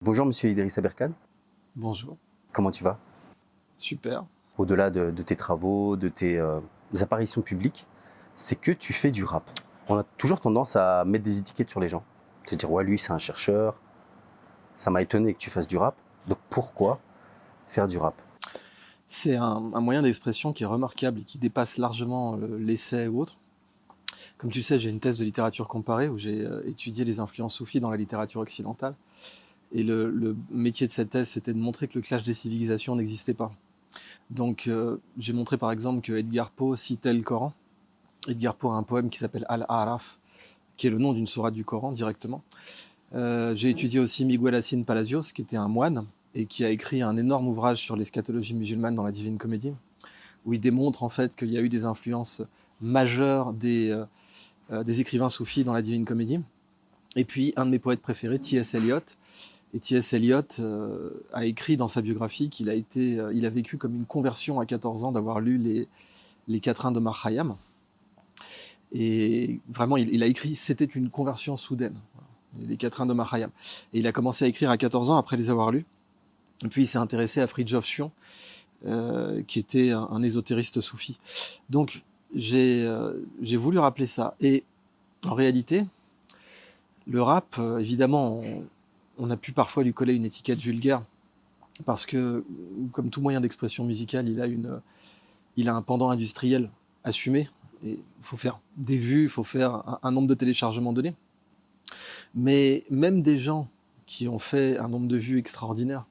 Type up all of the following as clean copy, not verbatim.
Bonjour Monsieur Idriss Aberkane, Bonjour, comment tu vas? super. Au-delà de tes travaux, de tes apparitions publiques, c'est que tu fais du rap. On a toujours tendance à mettre des étiquettes sur les gens. Se dire, ouais, lui c'est un chercheur, ça m'a étonné que tu fasses du rap. Donc pourquoi faire du rap? C'est un moyen d'expression qui est remarquable et qui dépasse largement l'essai ou autre. Comme tu sais, j'ai une thèse de littérature comparée où j'ai étudié les influences soufis dans la littérature occidentale. Et le métier de cette thèse, c'était de montrer que le clash des civilisations n'existait pas. Donc j'ai montré par exemple que Edgar Poe citait le Coran. Edgar Poe a un poème qui s'appelle Al-A'raf, qui est le nom d'une sourate du Coran directement. J'ai étudié aussi Miguel Assin Palacios, qui était un moine, et qui a écrit un énorme ouvrage sur l'eschatologie musulmane dans la Divine Comédie, où il démontre en fait qu'il y a eu des influences majeures des écrivains soufis dans la Divine Comédie. Et puis un de mes poètes préférés, T.S. Eliot. Et T.S. Eliot a écrit dans sa biographie qu'il il a vécu comme une conversion à 14 ans d'avoir lu les quatrains d'Omar Khayyam. Et vraiment, il a écrit, c'était une conversion soudaine, les quatrains d'Omar Khayyam. Et il a commencé à écrire à 14 ans après les avoir lus. Et puis il s'est intéressé à Fridtjof Schion, qui était un ésotériste soufi. Donc j'ai voulu rappeler ça. Et en réalité, le rap, évidemment, on a pu parfois lui coller une étiquette vulgaire, parce que, comme tout moyen d'expression musicale, il a un pendant industriel assumé. Et il faut faire des vues, il faut faire un nombre de téléchargements donné. Mais même des gens qui ont fait un nombre de vues extraordinaire,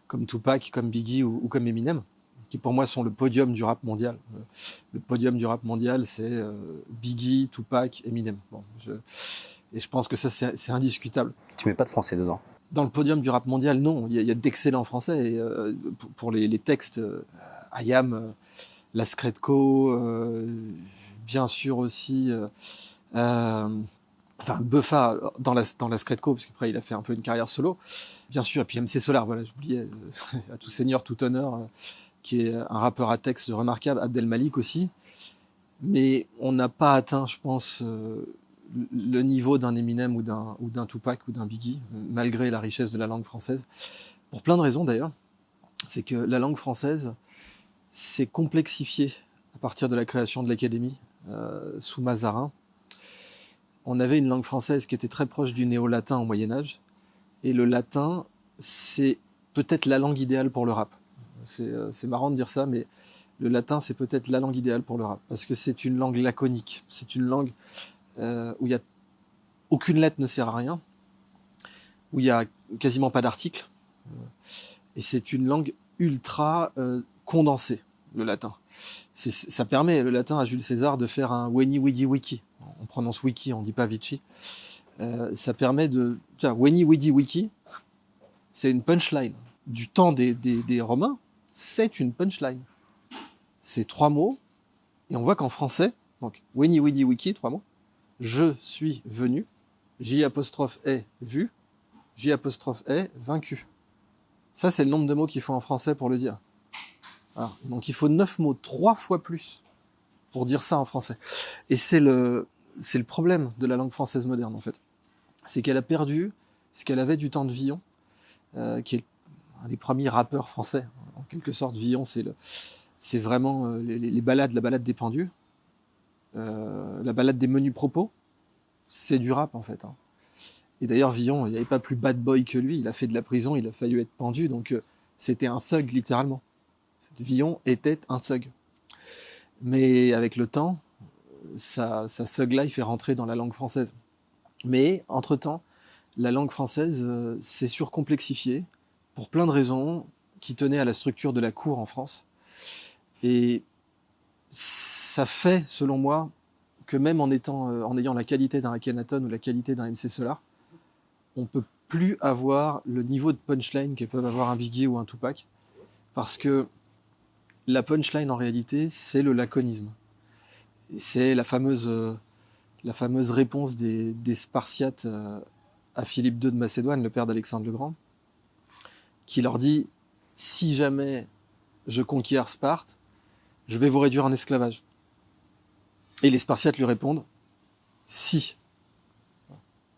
comme Tupac, comme Biggie ou comme Eminem, qui pour moi sont le podium du rap mondial. Le podium du rap mondial, c'est Biggie, Tupac, Eminem. Et je pense que ça, c'est indiscutable. Tu mets pas de français dedans. Dans le podium du rap mondial, non, il y a d'excellents français. Et, pour les textes, Ayam, Laskretko, bien sûr aussi... enfin Buffa dans la Scredco, parce qu'après il a fait un peu une carrière solo, bien sûr, et puis MC Solar, voilà, j'oubliais, à tout seigneur, tout honneur, qui est un rappeur à texte remarquable, Abdel Malik aussi, mais on n'a pas atteint, je pense, le niveau d'un Eminem ou d'un Tupac ou d'un Biggie, malgré la richesse de la langue française, pour plein de raisons d'ailleurs. C'est que la langue française s'est complexifiée à partir de la création de l'Académie, sous Mazarin. On avait une langue française qui était très proche du néo-latin au Moyen-Âge, et le latin, c'est peut-être la langue idéale pour le rap. C'est marrant de dire ça, mais le latin, c'est peut-être la langue idéale pour le rap, parce que c'est une langue laconique, c'est une langue où il y a aucune lettre ne sert à rien, où il y a quasiment pas d'article, et c'est une langue ultra condensée, le latin. Ça permet, le latin, à Jules César de faire un weni widi wiki. On prononce wiki, on dit pas vici. Ça permet de... Weni widi wiki, c'est une punchline. Du temps des Romains, c'est une punchline. C'est 3 mots, et on voit qu'en français, donc weni widi wiki, 3 mots, je suis venu, j apostrophe est vu, j apostrophe est vaincu. Ça, c'est le nombre de mots qu'il faut en français pour le dire. Alors, donc il faut 9 mots, 3 fois plus, pour dire ça en français. Et c'est le problème de la langue française moderne, en fait. C'est qu'elle a perdu ce qu'elle avait du temps de Villon, qui est un des premiers rappeurs français. En quelque sorte, Villon, c'est vraiment les ballades, la balade des pendus, la balade des menus propos, c'est du rap, en fait. Hein. Et d'ailleurs, Villon, il n'y avait pas plus bad boy que lui, il a fait de la prison, il a fallu être pendu, donc c'était un thug, littéralement. Villon était un thug. Mais avec le temps, sa thug life est rentrée dans la langue française. Mais, entre-temps, la langue française s'est surcomplexifiée pour plein de raisons qui tenaient à la structure de la cour en France. Et ça fait, selon moi, que même en ayant la qualité d'un Akhenaton ou la qualité d'un MC Solar, on peut plus avoir le niveau de punchline que peuvent avoir un Biggie ou un Tupac, parce que la punchline en réalité, c'est le laconisme. C'est la fameuse réponse des Spartiates à Philippe II de Macédoine, le père d'Alexandre le Grand, qui leur dit « Si jamais je conquiers Sparte, je vais vous réduire en esclavage. » Et les Spartiates lui répondent « Si. »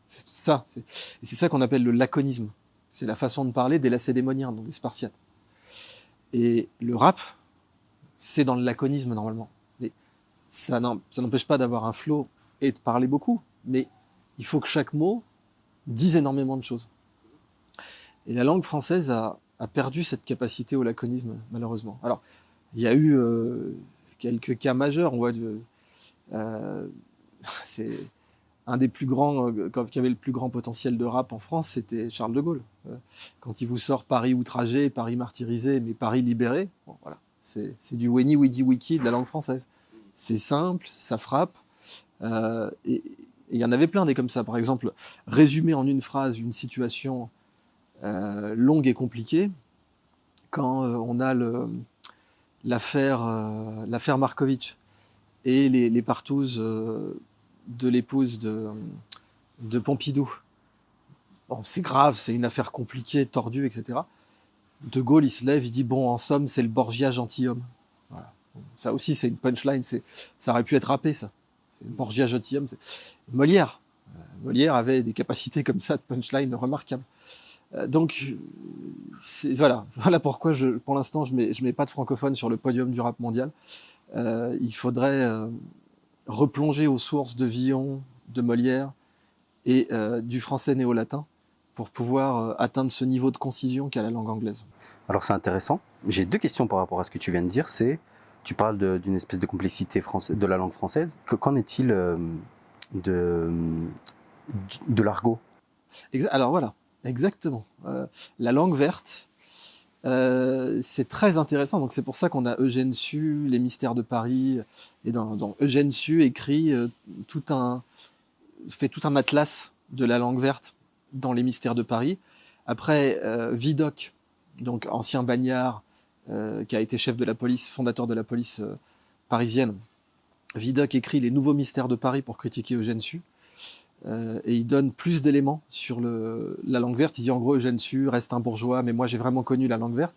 C'est ça, c'est ça qu'on appelle le laconisme. C'est la façon de parler des Lacédémoniens, donc des Spartiates. Et le rap, c'est dans le laconisme normalement. Mais ça n'empêche pas d'avoir un flow et de parler beaucoup, mais il faut que chaque mot dise énormément de choses. Et la langue française a perdu cette capacité au laconisme, malheureusement. Alors, il y a eu quelques cas majeurs. On voit c'est un des plus grands, qui avait le plus grand potentiel de rap en France, c'était Charles de Gaulle. Quand il vous sort Paris outragé, Paris martyrisé, mais Paris libéré, bon, voilà, c'est du weni widi wiki de la langue française. C'est simple, ça frappe, et il y en avait plein des comme ça. Par exemple, résumer en une phrase une situation longue et compliquée, quand on a l'affaire Markovitch et les partouzes de l'épouse de Pompidou. Bon, c'est grave, c'est une affaire compliquée, tordue, etc. De Gaulle, il se lève, il dit, bon, en somme, c'est le Borgia gentilhomme. Voilà. Ça aussi, c'est une punchline, ça aurait pu être râpé, ça. C'est le Borgia gentilhomme. Molière. Molière avait des capacités comme ça de punchline remarquables. Donc, voilà pourquoi pour l'instant, je mets pas de francophone sur le podium du rap mondial. Il faudrait replonger aux sources de Villon, de Molière et du français néo-latin pour pouvoir atteindre ce niveau de concision qu'a la langue anglaise. Alors c'est intéressant. J'ai 2 questions par rapport à ce que tu viens de dire. Tu parles d'une espèce de complexité de la langue française. Qu'en est-il de l'argot? Alors voilà, exactement. La langue verte, c'est très intéressant. Donc c'est pour ça qu'on a Eugène Sue, Les Mystères de Paris, et dans Eugène Sue écrit fait tout un atlas de la langue verte dans Les Mystères de Paris. Après, Vidocq, donc ancien bagnard, qui a été chef de la police, fondateur de la police parisienne. Vidocq écrit Les Nouveaux Mystères de Paris pour critiquer Eugène Sue. Et il donne plus d'éléments sur la langue verte. Il dit en gros Eugène Sue reste un bourgeois, mais moi j'ai vraiment connu la langue verte.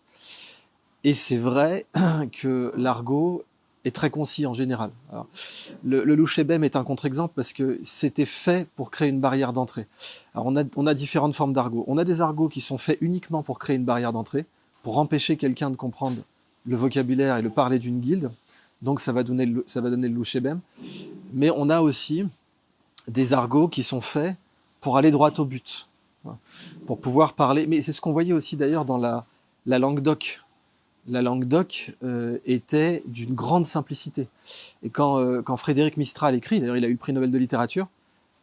Et c'est vrai que l'argot est très concis en général. Alors, le louchébem est un contre-exemple parce que c'était fait pour créer une barrière d'entrée. Alors on a différentes formes d'argot. On a des argots qui sont faits uniquement pour créer une barrière d'entrée, pour empêcher quelqu'un de comprendre le vocabulaire et le parler d'une guilde. Donc ça va donner le louchébem. Mais on a aussi des argots qui sont faits pour aller droit au but, pour pouvoir parler. Mais c'est ce qu'on voyait aussi d'ailleurs dans la langue d'oc. La langue d'oc était d'une grande simplicité. Et quand Frédéric Mistral écrit, d'ailleurs il a eu le prix Nobel de littérature,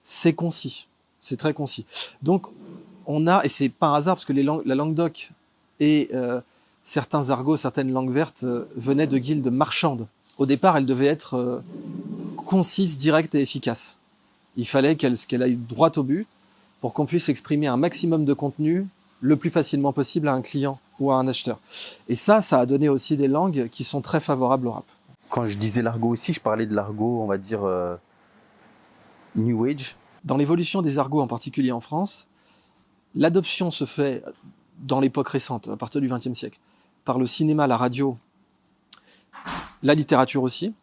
c'est concis, c'est très concis. Donc on a, et c'est pas un hasard parce que la langue d'oc et certains argots, certaines langues vertes venaient de guildes marchandes. Au départ, elles devaient être concises, directes et efficaces. Il fallait qu'elle aille droit au but pour qu'on puisse exprimer un maximum de contenu le plus facilement possible à un client ou à un acheteur. Et ça a donné aussi des langues qui sont très favorables au rap. Quand je disais l'argot aussi, je parlais de l'argot, on va dire, New Age. Dans l'évolution des argots, en particulier en France, l'adoption se fait dans l'époque récente, à partir du XXe siècle, par le cinéma, la radio, la littérature aussi,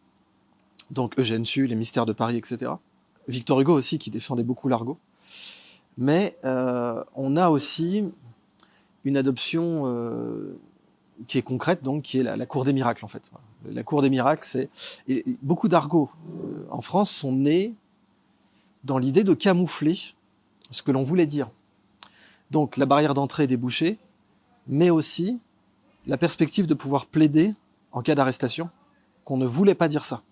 donc Eugène Sue, Les Mystères de Paris, etc. Victor Hugo aussi, qui défendait beaucoup l'argot. Mais on a aussi une adoption qui est concrète, donc qui est la cour des miracles en fait. La cour des miracles, et beaucoup d'argots en France sont nés dans l'idée de camoufler ce que l'on voulait dire. Donc la barrière d'entrée débouchée, mais aussi la perspective de pouvoir plaider en cas d'arrestation qu'on ne voulait pas dire ça.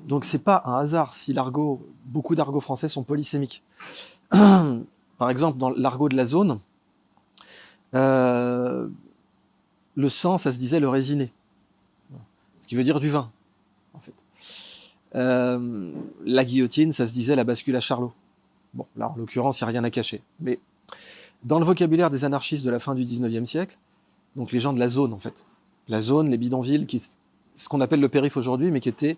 Donc c'est pas un hasard si beaucoup d'argots français sont polysémiques. Par exemple, dans l'argot de la zone, le sang, ça se disait le résiné, ce qui veut dire du vin, en fait. La guillotine, ça se disait la bascule à Charlot. Bon, là, en l'occurrence, il n'y a rien à cacher. Mais dans le vocabulaire des anarchistes de la fin du 19e siècle, donc les gens de la zone, en fait, la zone, les bidonvilles, ce qu'on appelle le périph' aujourd'hui, mais qui était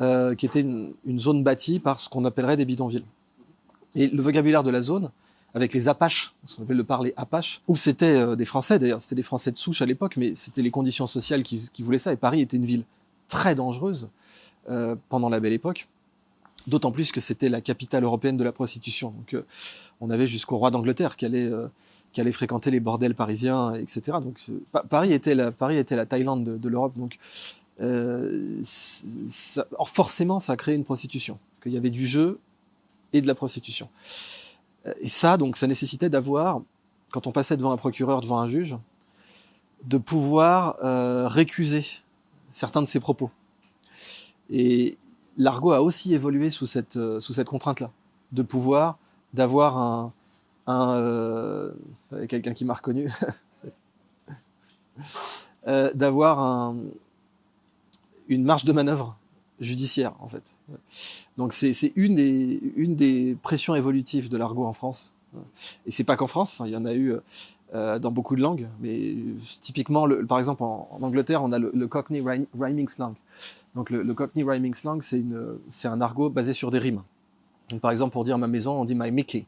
une zone bâtie par ce qu'on appellerait des bidonvilles. Et le vocabulaire de la zone, avec les Apaches, ce qu'on appelle le parler Apache, où c'était des Français d'ailleurs, c'était des Français de souche à l'époque, mais c'était les conditions sociales qui voulaient ça, et Paris était une ville très dangereuse pendant la Belle Époque, d'autant plus que c'était la capitale européenne de la prostitution. Donc on avait jusqu'au roi d'Angleterre qui allait qui allait fréquenter les bordels parisiens, etc. Donc Paris était la Thaïlande de l'Europe. Donc or forcément, ça a créé une prostitution. Parce qu'il y avait du jeu et de la prostitution. Et ça, donc, ça nécessitait d'avoir, quand on passait devant un procureur, devant un juge, de pouvoir récuser certains de ses propos. Et l'argot a aussi évolué sous cette contrainte-là, de pouvoir, d'avoir quelqu'un qui m'a reconnu, d'avoir une marge de manœuvre judiciaire, en fait. Donc c'est une des pressions évolutives de l'argot en France. Et c'est pas qu'en France, il y en a eu dans beaucoup de langues, mais typiquement, par exemple, en Angleterre, on a le Cockney Rhyming Slang. Donc le Cockney Rhyming Slang, c'est un argot basé sur des rimes. Donc, par exemple, pour dire ma maison, on dit my Mickey,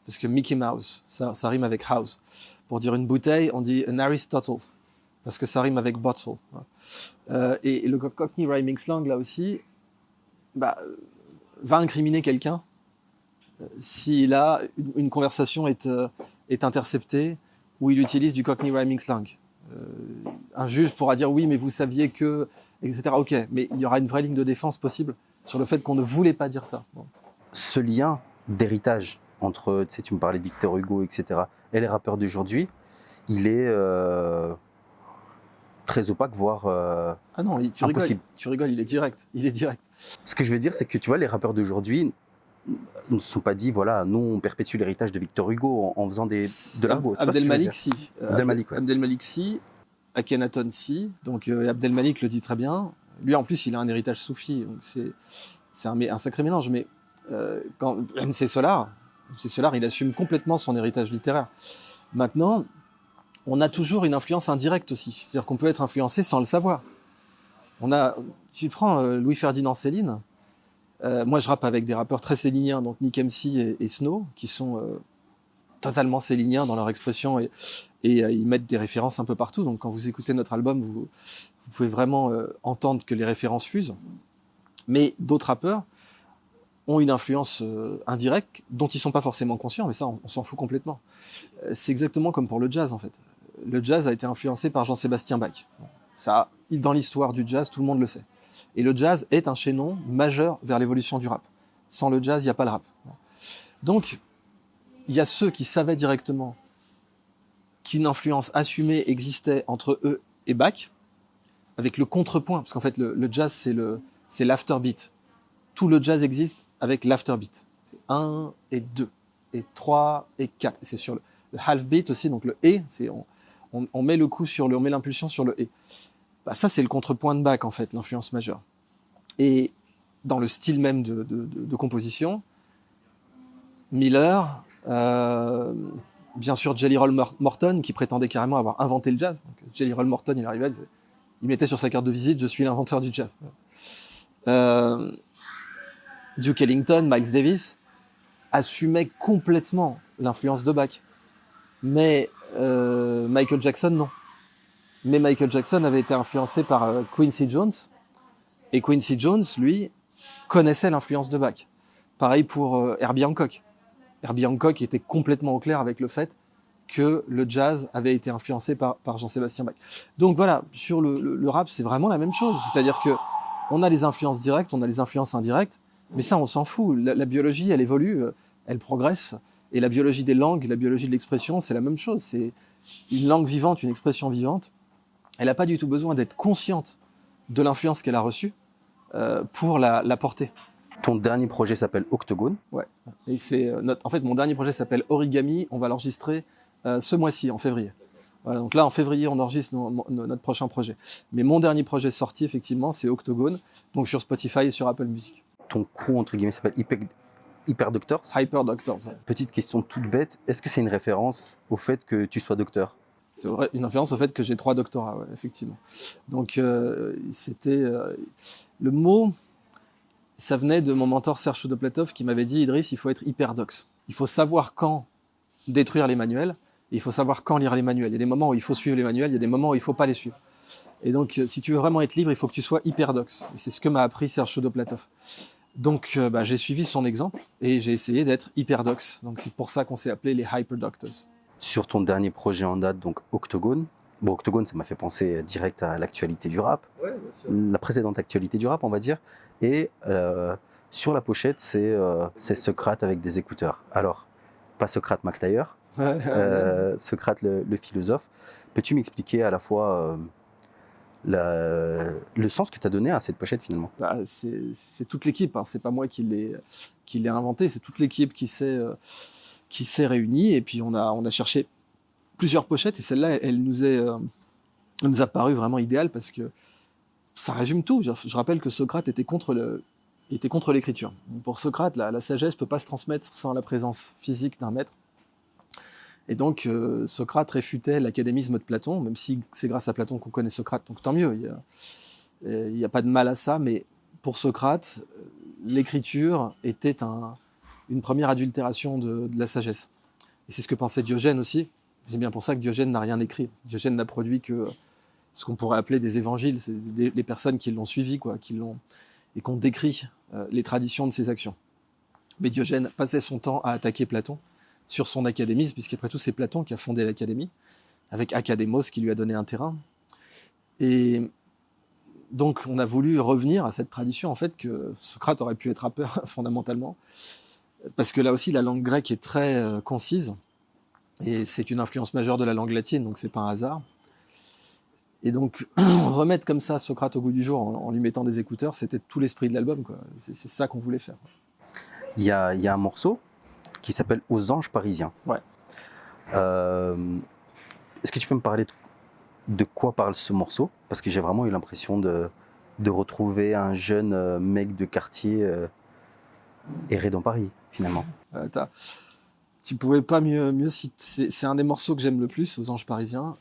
parce que Mickey Mouse, ça rime avec house. Pour dire une bouteille, on dit an Aristotle, parce que ça rime avec bottle. Et le Cockney Rhyming Slang, là aussi, va incriminer quelqu'un si là une conversation est interceptée où il utilise du Cockney Rhyming Slang. Un juge pourra dire oui, mais vous saviez que, etc. Ok, mais il y aura une vraie ligne de défense possible sur le fait qu'on ne voulait pas dire ça. Bon. Ce lien d'héritage entre, tu sais, tu me parlais de Victor Hugo, etc., et les rappeurs d'aujourd'hui, il est très opaque, voire ah non, impossible. Tu rigoles, il est direct. Ce que je veux dire, c'est que tu vois, les rappeurs d'aujourd'hui ne se sont pas dit, voilà, nous on perpétue l'héritage de Victor Hugo en faisant de l'argot. Abdelmalik, si. Abdelmalik, ouais. Abdelmalik, si. Akhenaton, si. Donc Abdelmalik le dit très bien. Lui, en plus, il a un héritage soufi. Donc c'est un sacré mélange. Mais quand MC Solar, il assume complètement son héritage littéraire. Maintenant, on a toujours une influence indirecte aussi. C'est-à-dire qu'on peut être influencé sans le savoir. Tu prends Louis-Ferdinand Céline. Moi, je rappe avec des rappeurs très céliniens, donc Nick MC et Snow, qui sont totalement céliniens dans leur expression et ils mettent des références un peu partout. Donc, quand vous écoutez notre album, vous pouvez vraiment entendre que les références fusent. Mais d'autres rappeurs ont une influence indirecte dont ils sont pas forcément conscients, mais ça, on s'en fout complètement. C'est exactement comme pour le jazz, en fait. Le jazz a été influencé par Jean-Sébastien Bach. Ça, dans l'histoire du jazz, tout le monde le sait. Et le jazz est un chaînon majeur vers l'évolution du rap. Sans le jazz, il n'y a pas le rap. Donc, il y a ceux qui savaient directement qu'une influence assumée existait entre eux et Bach, avec le contrepoint, parce qu'en fait, le jazz, c'est l'afterbeat. Tout le jazz existe avec l'afterbeat. C'est 1 et 2, et 3 et 4. Et c'est sur le half beat aussi, donc le et, on met le coup on met l'impulsion sur le et. Ça, c'est le contrepoint de Bach, en fait, l'influence majeure. Et dans le style même de composition, Miller, bien sûr Jelly Roll Morton, qui prétendait carrément avoir inventé le jazz. Donc, Jelly Roll Morton, il arrivait, il mettait sur sa carte de visite « Je suis l'inventeur du jazz ». Duke Ellington, Miles Davis, assumaient complètement l'influence de Bach. Mais Michael Jackson, non. Mais Michael Jackson avait été influencé par Quincy Jones, et Quincy Jones, lui, connaissait l'influence de Bach. Pareil pour Herbie Hancock. Herbie Hancock était complètement au clair avec le fait que le jazz avait été influencé par Jean-Sébastien Bach. Donc voilà, sur le rap, c'est vraiment la même chose. C'est-à-dire que on a les influences directes, on a les influences indirectes, mais ça, on s'en fout. La biologie, elle évolue, elle progresse, et la biologie des langues, la biologie de l'expression, c'est la même chose. C'est une langue vivante, une expression vivante. Elle n'a pas du tout besoin d'être consciente de l'influence qu'elle a reçue pour la porter. Ton dernier projet s'appelle Octogone. Ouais. Et en fait, mon dernier projet s'appelle Origami. On va l'enregistrer ce mois-ci, en février. Voilà, donc là, en février, on enregistre notre prochain projet. Mais mon dernier projet sorti, effectivement, c'est Octogone, donc sur Spotify et sur Apple Music. Ton crew, entre guillemets, s'appelle Hyper Doctors. Hyper Doctors, ouais. Petite question toute bête, est-ce que c'est une référence au fait que tu sois docteur ? C'est vrai, une référence au fait que j'ai 3 doctorats, ouais, effectivement. Donc, c'était... le mot, ça venait de mon mentor Serge Choudoplatov qui m'avait dit « Idriss, il faut être hyperdoxe. Il faut savoir quand détruire les manuels, et il faut savoir quand lire les manuels. Il y a des moments où il faut suivre les manuels, il y a des moments où il ne faut pas les suivre. Et donc, si tu veux vraiment être libre, il faut que tu sois hyperdoxe. Et c'est ce que m'a appris Serge Choudoplatov. Donc, j'ai suivi son exemple, et j'ai essayé d'être hyperdoxe. Donc, c'est pour ça qu'on s'est appelé les Hyper Doctors. sur ton dernier projet en date, donc Octogone. Bon, Octogone, ça m'a fait penser direct à l'actualité du rap, Ouais, bien sûr. la précédente actualité du rap, on va dire. Et sur la pochette, c'est Socrate avec des écouteurs. Alors, pas Socrate McTayer, Socrate le philosophe. Peux-tu m'expliquer à la fois le sens que tu as donné à cette pochette finalement? Bah, c'est toute l'équipe, hein. C'est pas moi qui l'ai inventé, c'est toute l'équipe qui s'est réunie, et puis on a cherché plusieurs pochettes, et celle-là, elle nous a paru vraiment idéale parce que ça résume tout. Je rappelle que Socrate était contre l'écriture. Donc pour Socrate, la sagesse peut pas se transmettre sans la présence physique d'un maître. Et donc Socrate réfutait l'académisme de Platon, même si c'est grâce à Platon qu'on connaît Socrate, donc tant mieux. Il y a pas de mal à ça, mais pour Socrate, l'écriture était une première adultération de la sagesse. Et c'est ce que pensait Diogène aussi. C'est bien pour ça que Diogène n'a rien écrit. Diogène n'a produit que ce qu'on pourrait appeler des évangiles. C'est les personnes qui l'ont suivi, quoi, et qu'on décrit les traditions de ses actions. Mais Diogène passait son temps à attaquer Platon sur son académisme, puisqu'après tout, c'est Platon qui a fondé l'académie, avec Académos qui lui a donné un terrain. Et donc, on a voulu revenir à cette tradition, en fait, que Socrate aurait pu être rappeur, fondamentalement, parce que là aussi, la langue grecque est très concise, et c'est une influence majeure de la langue latine, donc c'est pas un hasard. Et donc, remettre comme ça Socrate au goût du jour en lui mettant des écouteurs, c'était tout l'esprit de l'album, quoi. C'est ça qu'on voulait faire. Il y a un morceau qui s'appelle Aux Anges Parisiens. Ouais. Est-ce que tu peux me parler de quoi parle ce morceau? Parce que j'ai vraiment eu l'impression de retrouver un jeune mec de quartier erré dans Paris, finalement. Tu pouvais pas mieux citer. C'est un des morceaux que j'aime le plus, Aux Anges Parisiens.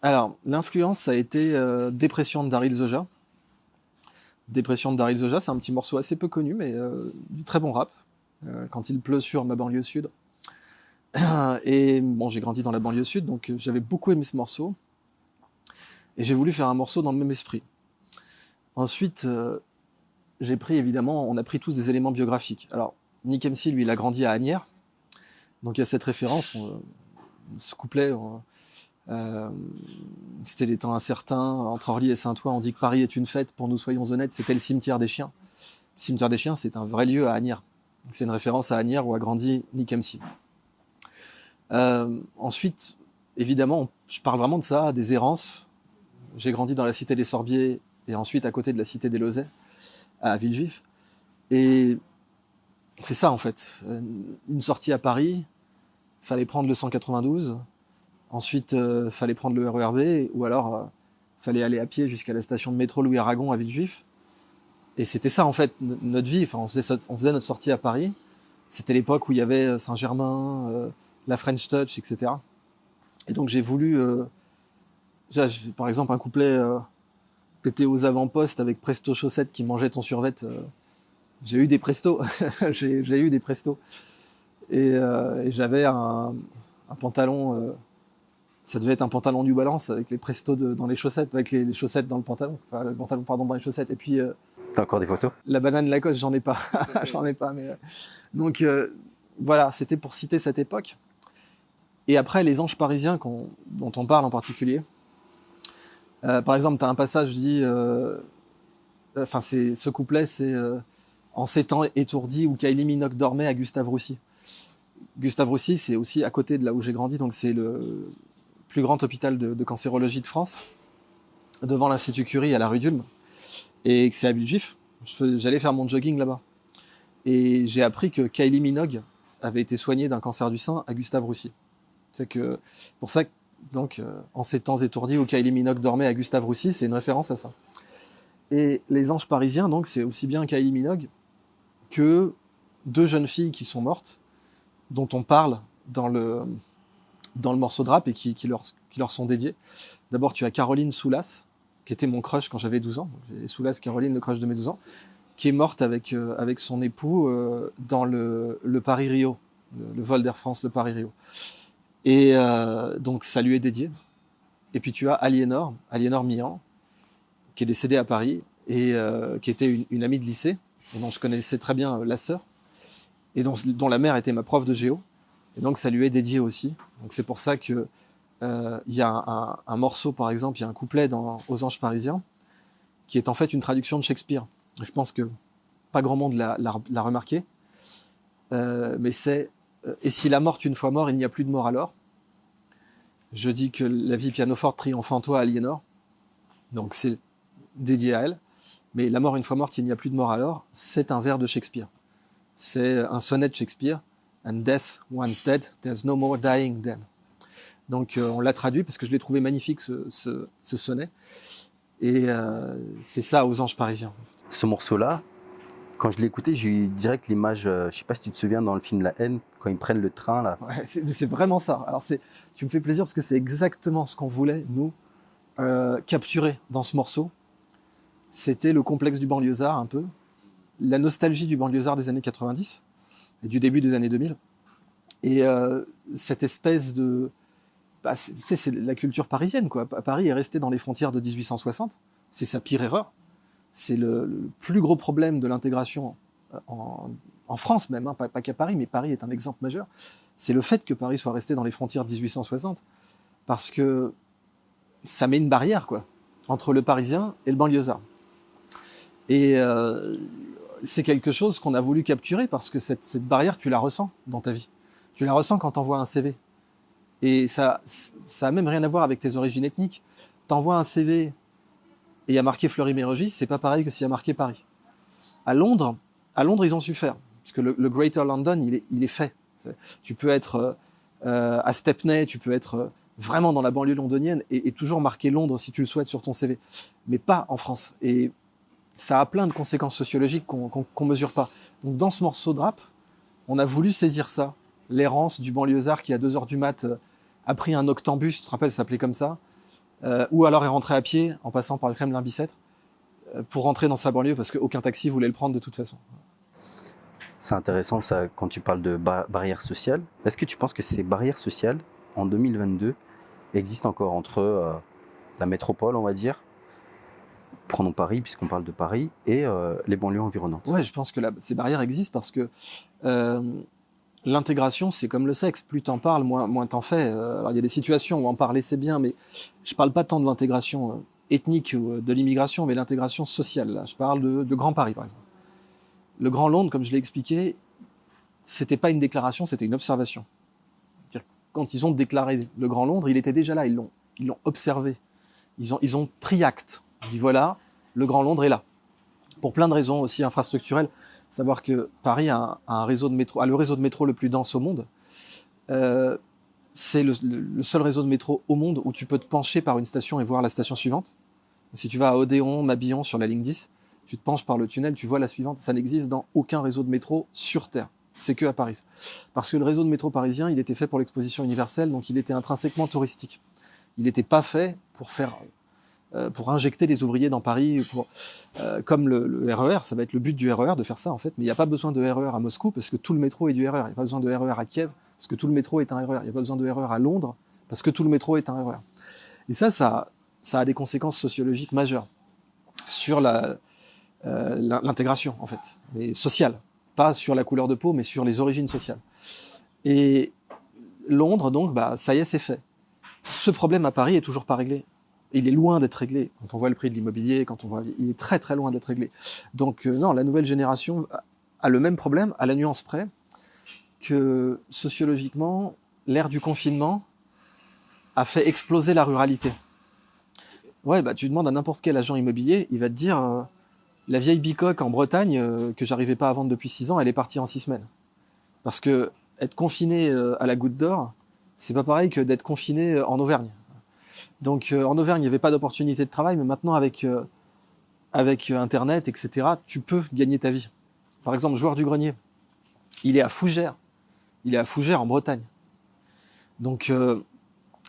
Alors, l'influence, ça a été Dépression de Daryl Zoja. Dépression de Daryl Zoja, c'est un petit morceau assez peu connu, mais du très bon rap. Quand il pleut sur ma banlieue sud. Et bon, j'ai grandi dans la banlieue sud, donc j'avais beaucoup aimé ce morceau. Et j'ai voulu faire un morceau dans le même esprit. Ensuite, j'ai pris, évidemment, on a pris tous des éléments biographiques. Alors, Nick MC, lui, il a grandi à Asnières. Donc il y a cette référence, ce couplet, c'était des temps incertains, entre Orly et Saint-Ouen, on dit que Paris est une fête, pour nous soyons honnêtes, c'était le cimetière des chiens. Le cimetière des chiens, c'est un vrai lieu à Asnières. C'est une référence à Asnières où a grandi Nick MC. Ensuite, évidemment, je parle vraiment de ça, des errances. J'ai grandi dans la cité des Sorbiers et ensuite à côté de la cité des Lauzets, à Villejuif. Et c'est ça en fait. Une sortie à Paris, fallait prendre le 192, ensuite fallait prendre le RERB, ou alors fallait aller à pied jusqu'à la station de métro Louis Aragon à Villejuif. Et c'était ça en fait notre vie. Enfin, on faisait notre sortie à Paris. C'était l'époque où il y avait Saint-Germain, la French Touch, etc. Et donc j'ai voulu, par exemple, un couplet t'étais aux avant-postes avec Presto Chaussette qui mangeait ton survêt. J'ai eu des prestos, j'ai eu des prestos. Et j'avais un pantalon, ça devait être un pantalon New Balance avec les prestos dans les chaussettes, avec les chaussettes dans le pantalon, enfin le pantalon pardon dans les chaussettes. Et puis T'as encore des photos? la banane Lacoste, j'en ai pas, j'en ai pas. Mais donc voilà, c'était pour citer cette époque. Et après les Anges Parisiens dont on parle en particulier. Par exemple, t'as un passage dit, enfin c'est ce couplet, c'est en ces temps étourdis où Kylie Minogue dormait à Gustave Roussy. Gustave Roussy, c'est aussi à côté de là où j'ai grandi, donc c'est le plus grand hôpital de cancérologie de France, devant l'Institut Curie à la rue d'Ulm, et que c'est à Villejuif. J'allais faire mon jogging là-bas. Et j'ai appris que Kylie Minogue avait été soignée d'un cancer du sein à Gustave Roussy. C'est que, pour ça, donc, en ces temps étourdis où Kylie Minogue dormait à Gustave Roussy, c'est une référence à ça. Et les Anges Parisiens, donc, c'est aussi bien Kylie Minogue que deux jeunes filles qui sont mortes, dont on parle dans le morceau de rap et qui leur sont dédiés. D'abord, tu as Caroline Soulas, qui était mon crush quand j'avais 12 ans. J'ai Soulas, Caroline, le crush de mes 12 ans, qui est morte avec son époux dans le Paris-Rio, le vol d'Air France, le Paris-Rio. Et donc, ça lui est dédié. Et puis, tu as Aliénor Mian, qui est décédée à Paris et qui était une amie de lycée, et dont je connaissais très bien la sœur, et dont la mère était ma prof de géo. Et donc ça lui est dédié aussi. Donc c'est pour ça que il y a un morceau, par exemple, il y a un couplet Aux Anges Parisiens, qui est en fait une traduction de Shakespeare. Je pense que pas grand monde l'a remarqué. Mais c'est et si la mort une fois mort, il n'y a plus de mort alors. Je dis que la vie pianoforte triomphe en toi, Aliénor. Donc c'est dédié à elle. Mais la mort une fois morte, il n'y a plus de mort alors. C'est un vers de Shakespeare. C'est un sonnet de Shakespeare. And death, once dead, there's no more dying then. Donc on l'a traduit parce que je l'ai trouvé magnifique ce sonnet. Et c'est ça Aux Anges Parisiens. Ce morceau-là, quand je l'ai écouté, j'ai eu direct l'image, je sais pas si tu te souviens dans le film La Haine, quand ils prennent le train là. Ouais, c'est vraiment ça. Alors tu me fais plaisir parce que c'est exactement ce qu'on voulait, nous, capturer dans ce morceau. C'était le complexe du banlieusard un peu, la nostalgie du banlieusard des années 90 et du début des années 2000. Et cette espèce de... c'est la culture parisienne, quoi. Paris est resté dans les frontières de 1860. C'est sa pire erreur. C'est le plus gros problème de l'intégration en France même, hein, pas qu'à Paris, mais Paris est un exemple majeur. C'est le fait que Paris soit resté dans les frontières de 1860, parce que ça met une barrière, quoi, entre le Parisien et le banlieusard. Et c'est quelque chose qu'on a voulu capturer, parce que cette barrière, tu la ressens dans ta vie. Tu la ressens quand t'envoies un CV. Et ça a même rien à voir avec tes origines ethniques. T'envoies un CV et il y a marqué Fleury-Mérogis, c'est pas pareil que s'il y a marqué Paris. À Londres, ils ont su faire, parce que le Greater London, il est fait. Tu peux être à Stepney, tu peux être vraiment dans la banlieue londonienne et toujours marquer Londres si tu le souhaites sur ton CV, mais pas en France. Et ça a plein de conséquences sociologiques qu'on mesure pas. Donc dans ce morceau de rap, on a voulu saisir ça, l'errance du banlieusard qui à 2h du mat a pris un octambus, tu te rappelles, ça s'appelait comme ça, ou alors est rentré à pied en passant par le Kremlin-Bicêtre pour rentrer dans sa banlieue parce qu'aucun taxi voulait le prendre de toute façon. C'est intéressant ça quand tu parles de barrières sociales. Est-ce que tu penses que ces barrières sociales en 2022 existent encore entre la métropole, on va dire, prenons Paris puisqu'on parle de Paris, et les banlieues environnantes? Ouais, je pense que ces barrières existent parce que l'intégration, c'est comme le sexe. Plus t'en parles, moins t'en fais. Alors il y a des situations où en parler c'est bien, mais je parle pas tant de l'intégration ethnique ou de l'immigration, mais l'intégration sociale. Là. Je parle de Grand Paris, par exemple. Le Grand Londres, comme je l'ai expliqué, c'était pas une déclaration, c'était une observation. C'est-à-dire, quand ils ont déclaré le Grand Londres, il était déjà là, ils l'ont observé. Ils ont pris acte. Ils dit voilà, le Grand Londres est là. Pour plein de raisons aussi infrastructurelles. Savoir que Paris a le réseau de métro le plus dense au monde. C'est le seul réseau de métro au monde où tu peux te pencher par une station et voir la station suivante. Si tu vas à Odéon, Mabillon sur la ligne 10, tu te penches par le tunnel, tu vois la suivante. Ça n'existe dans aucun réseau de métro sur Terre. C'est que à Paris. Parce que le réseau de métro parisien, il était fait pour l'exposition universelle, donc il était intrinsèquement touristique. Il n'était pas fait pour injecter des ouvriers dans Paris, comme le RER, ça va être le but du RER de faire ça en fait, mais il n'y a pas besoin de RER à Moscou parce que tout le métro est du RER, il n'y a pas besoin de RER à Kiev parce que tout le métro est un RER, il n'y a pas besoin de RER à Londres parce que tout le métro est un RER. Et ça a des conséquences sociologiques majeures sur l'intégration en fait, mais sociale, pas sur la couleur de peau, mais sur les origines sociales. Et Londres, donc, ça y est, c'est fait. Ce problème à Paris est toujours pas réglé. Il est loin d'être réglé. Quand on voit le prix de l'immobilier, il est très très loin d'être réglé. Donc non, la nouvelle génération a le même problème, à la nuance près, que sociologiquement, l'ère du confinement a fait exploser la ruralité. Ouais, tu demandes à n'importe quel agent immobilier, il va te dire la vieille bicoque en Bretagne que j'arrivais pas à vendre depuis 6 ans, elle est partie en 6 semaines. Parce que être confiné à la Goutte d'Or, c'est pas pareil que d'être confiné en Auvergne. Donc en Auvergne, il n'y avait pas d'opportunité de travail, mais maintenant avec Internet, etc., tu peux gagner ta vie. Par exemple, Joueur du Grenier, il est à Fougères. Il est à Fougères en Bretagne. Donc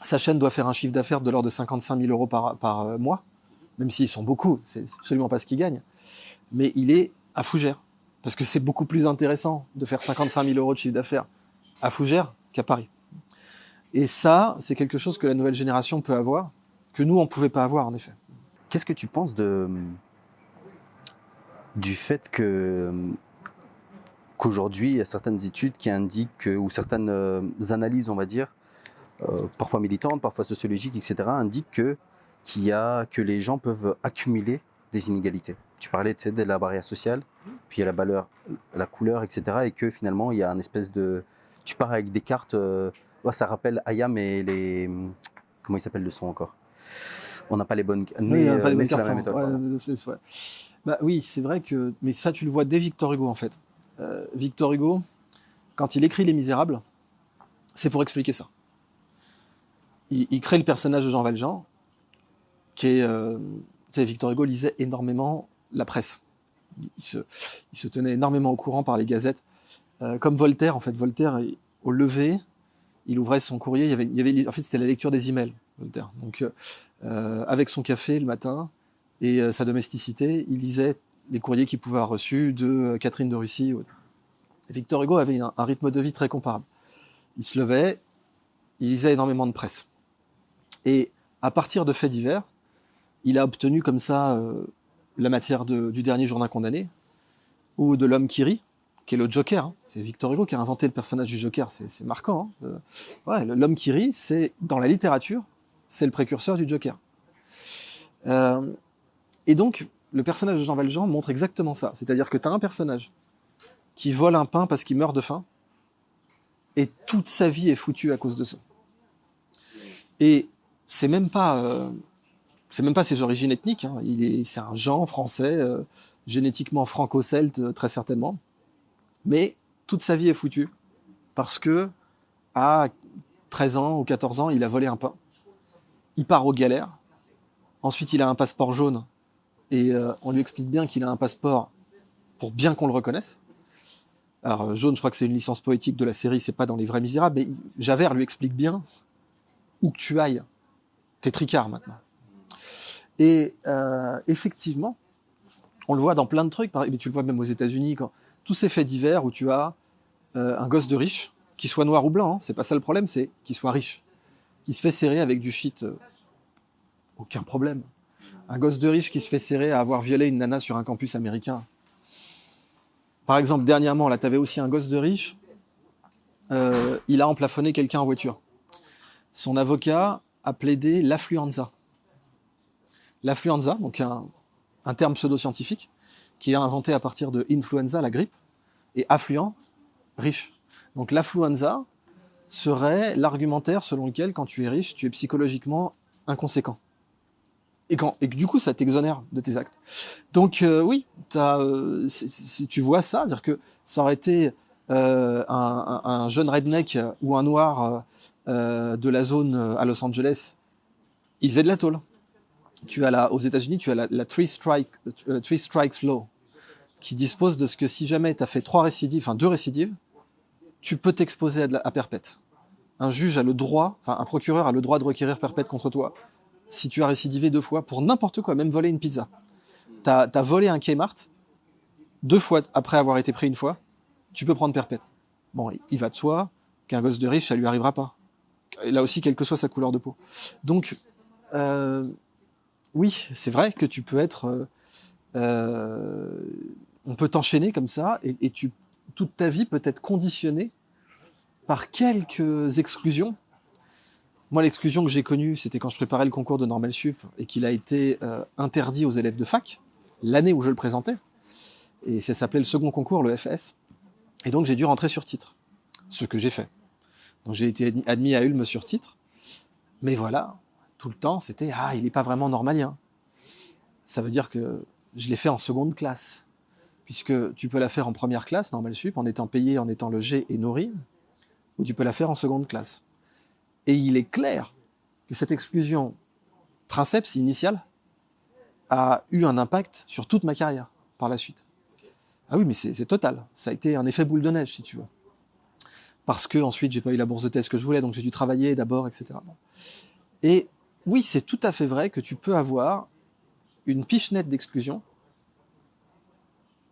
sa chaîne doit faire un chiffre d'affaires de l'ordre de 55 000 euros par mois, même s'ils sont beaucoup, c'est absolument pas ce qu'il gagne. Mais il est à Fougères. Parce que c'est beaucoup plus intéressant de faire 55 000 euros de chiffre d'affaires à Fougères qu'à Paris. Et ça, c'est quelque chose que la nouvelle génération peut avoir, que nous, on pouvait pas avoir, en effet. Qu'est-ce que tu penses du fait que qu'aujourd'hui, il y a certaines études qui indiquent, ou certaines analyses, on va dire, parfois militantes, parfois sociologiques, etc., indiquent que les gens peuvent accumuler des inégalités. Tu parlais de la barrière sociale, puis il y a la couleur, etc., et que finalement, il y a un espèce de... Tu pars avec des cartes, ça rappelle Ayam et les... Comment il s'appelle le son encore? On n'a pas les bonnes... Oui, pas les bonnes sur la cartes. même étoile, Ouais. Bah oui, c'est vrai que... Mais ça, tu le vois dès Victor Hugo, en fait. Victor Hugo, quand il écrit Les Misérables, c'est pour expliquer ça. Il crée le personnage de Jean Valjean, qui est... Victor Hugo lisait énormément la presse. Il se tenait énormément au courant par les gazettes. Comme Voltaire, en fait. Voltaire, au lever, il ouvrait son courrier. En fait, c'était la lecture des emails, Voltaire. Donc, avec son café le matin et sa domesticité, il lisait les courriers qu'il pouvait avoir reçus de Catherine de Russie. Et Victor Hugo avait un rythme de vie très comparable. Il se levait, il lisait énormément de presse. Et à partir de faits divers, il a obtenu comme ça la matière du dernier jour d'un condamné, ou de l'homme qui rit, qui est le Joker. Hein. C'est Victor Hugo qui a inventé le personnage du Joker, c'est marquant. Hein. Ouais, l'homme qui rit, c'est dans la littérature, c'est le précurseur du Joker. Et donc, le personnage de Jean Valjean montre exactement ça. C'est-à-dire que tu as un personnage qui vole un pain parce qu'il meurt de faim, et toute sa vie est foutue à cause de ça. Et c'est même pas ses origines ethniques. Hein. C'est un Jean français, génétiquement franco-celte, très certainement. Mais toute sa vie est foutue parce que à 13 ans ou 14 ans, il a volé un pain. Il part aux galères. Ensuite, il a un passeport jaune et on lui explique bien qu'il a un passeport pour bien qu'on le reconnaisse. Alors jaune, je crois que c'est une licence poétique de la série, c'est pas dans Les Vrais Misérables, mais Javert lui explique bien où que tu ailles, t'es tricard maintenant. Et effectivement, on le voit dans plein de trucs, mais tu le vois même aux États-Unis, quand tous ces faits divers où tu as un gosse de riche, qui soit noir ou blanc, hein, c'est pas ça le problème, c'est qu'il soit riche, qui se fait serrer avec du shit, aucun problème. Un gosse de riche qui se fait serrer à avoir violé une nana sur un campus américain. Par exemple, dernièrement, là, t'avais aussi un gosse de riche, il a emplafonné quelqu'un en voiture. Son avocat a plaidé l'affluenza. L'affluenza, donc un terme pseudo-scientifique, qui est inventé à partir de influenza, la grippe, et affluent, riche. Donc l'affluenza serait l'argumentaire selon lequel, quand tu es riche, tu es psychologiquement inconséquent. Et que du coup, ça t'exonère de tes actes. Donc oui, si tu vois ça, c'est-à-dire que ça aurait été un jeune redneck ou un noir de la zone à Los Angeles, il faisait de la tôle. Aux États-Unis, tu as la three strikes law, qui dispose de ce que si jamais tu as fait 2 récidives, tu peux t'exposer à perpète. Un juge a le droit, un procureur a le droit de requérir perpète contre toi si tu as récidivé 2 fois pour n'importe quoi, même voler une pizza. T'as volé un Kmart 2 fois après avoir été pris une fois, tu peux prendre perpète. Bon, il va de soi qu'un gosse de riche, ça lui arrivera pas. Là aussi, quelle que soit sa couleur de peau. Donc, oui, c'est vrai que tu peux être... on peut t'enchaîner comme ça, et toute ta vie peut être conditionnée par quelques exclusions. Moi, l'exclusion que j'ai connue, c'était quand je préparais le concours de Normal Sup, et qu'il a été interdit aux élèves de fac, l'année où je le présentais. Et ça s'appelait le second concours, le FS. Et donc, j'ai dû rentrer sur titre. Ce que j'ai fait. Donc, j'ai été admis à Ulm sur titre. Mais voilà, tout le temps, c'était « Ah, il n'est pas vraiment normalien ». Ça veut dire que je l'ai fait en seconde classe. Puisque tu peux la faire en première classe, Normal Sup, en étant payé, en étant logé et nourri, ou tu peux la faire en seconde classe. Et il est clair que cette exclusion princeps initiale a eu un impact sur toute ma carrière par la suite. Ah oui, mais c'est total. Ça a été un effet boule de neige, si tu veux. Parce que ensuite, j'ai pas eu la bourse de thèse que je voulais, donc j'ai dû travailler d'abord, etc. Et oui, c'est tout à fait vrai que tu peux avoir une pichenette d'exclusion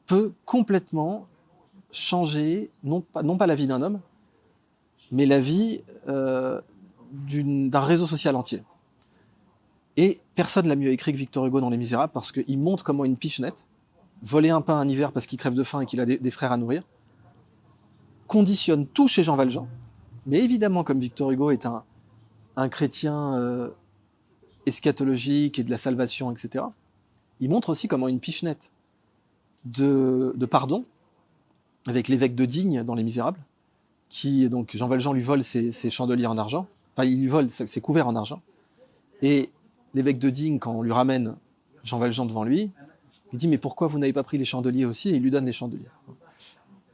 peut complètement changer, non pas la vie d'un homme, mais la vie d'un réseau social entier. Et personne l'a mieux écrit que Victor Hugo dans Les Misérables, parce qu'il montre comment une pichenette, voler un pain un hiver parce qu'il crève de faim et qu'il a des frères à nourrir, conditionne tout chez Jean Valjean. Mais évidemment, comme Victor Hugo est un chrétien eschatologique et de la salvation, etc., il montre aussi comment une pichenette de pardon, avec l'évêque de Digne dans Les Misérables, qui, donc, Jean Valjean lui vole ses chandeliers en argent, enfin, il lui vole ses couverts en argent, et l'évêque de Digne, quand on lui ramène Jean Valjean devant lui, il dit « Mais pourquoi vous n'avez pas pris les chandeliers aussi ?» Et il lui donne les chandeliers.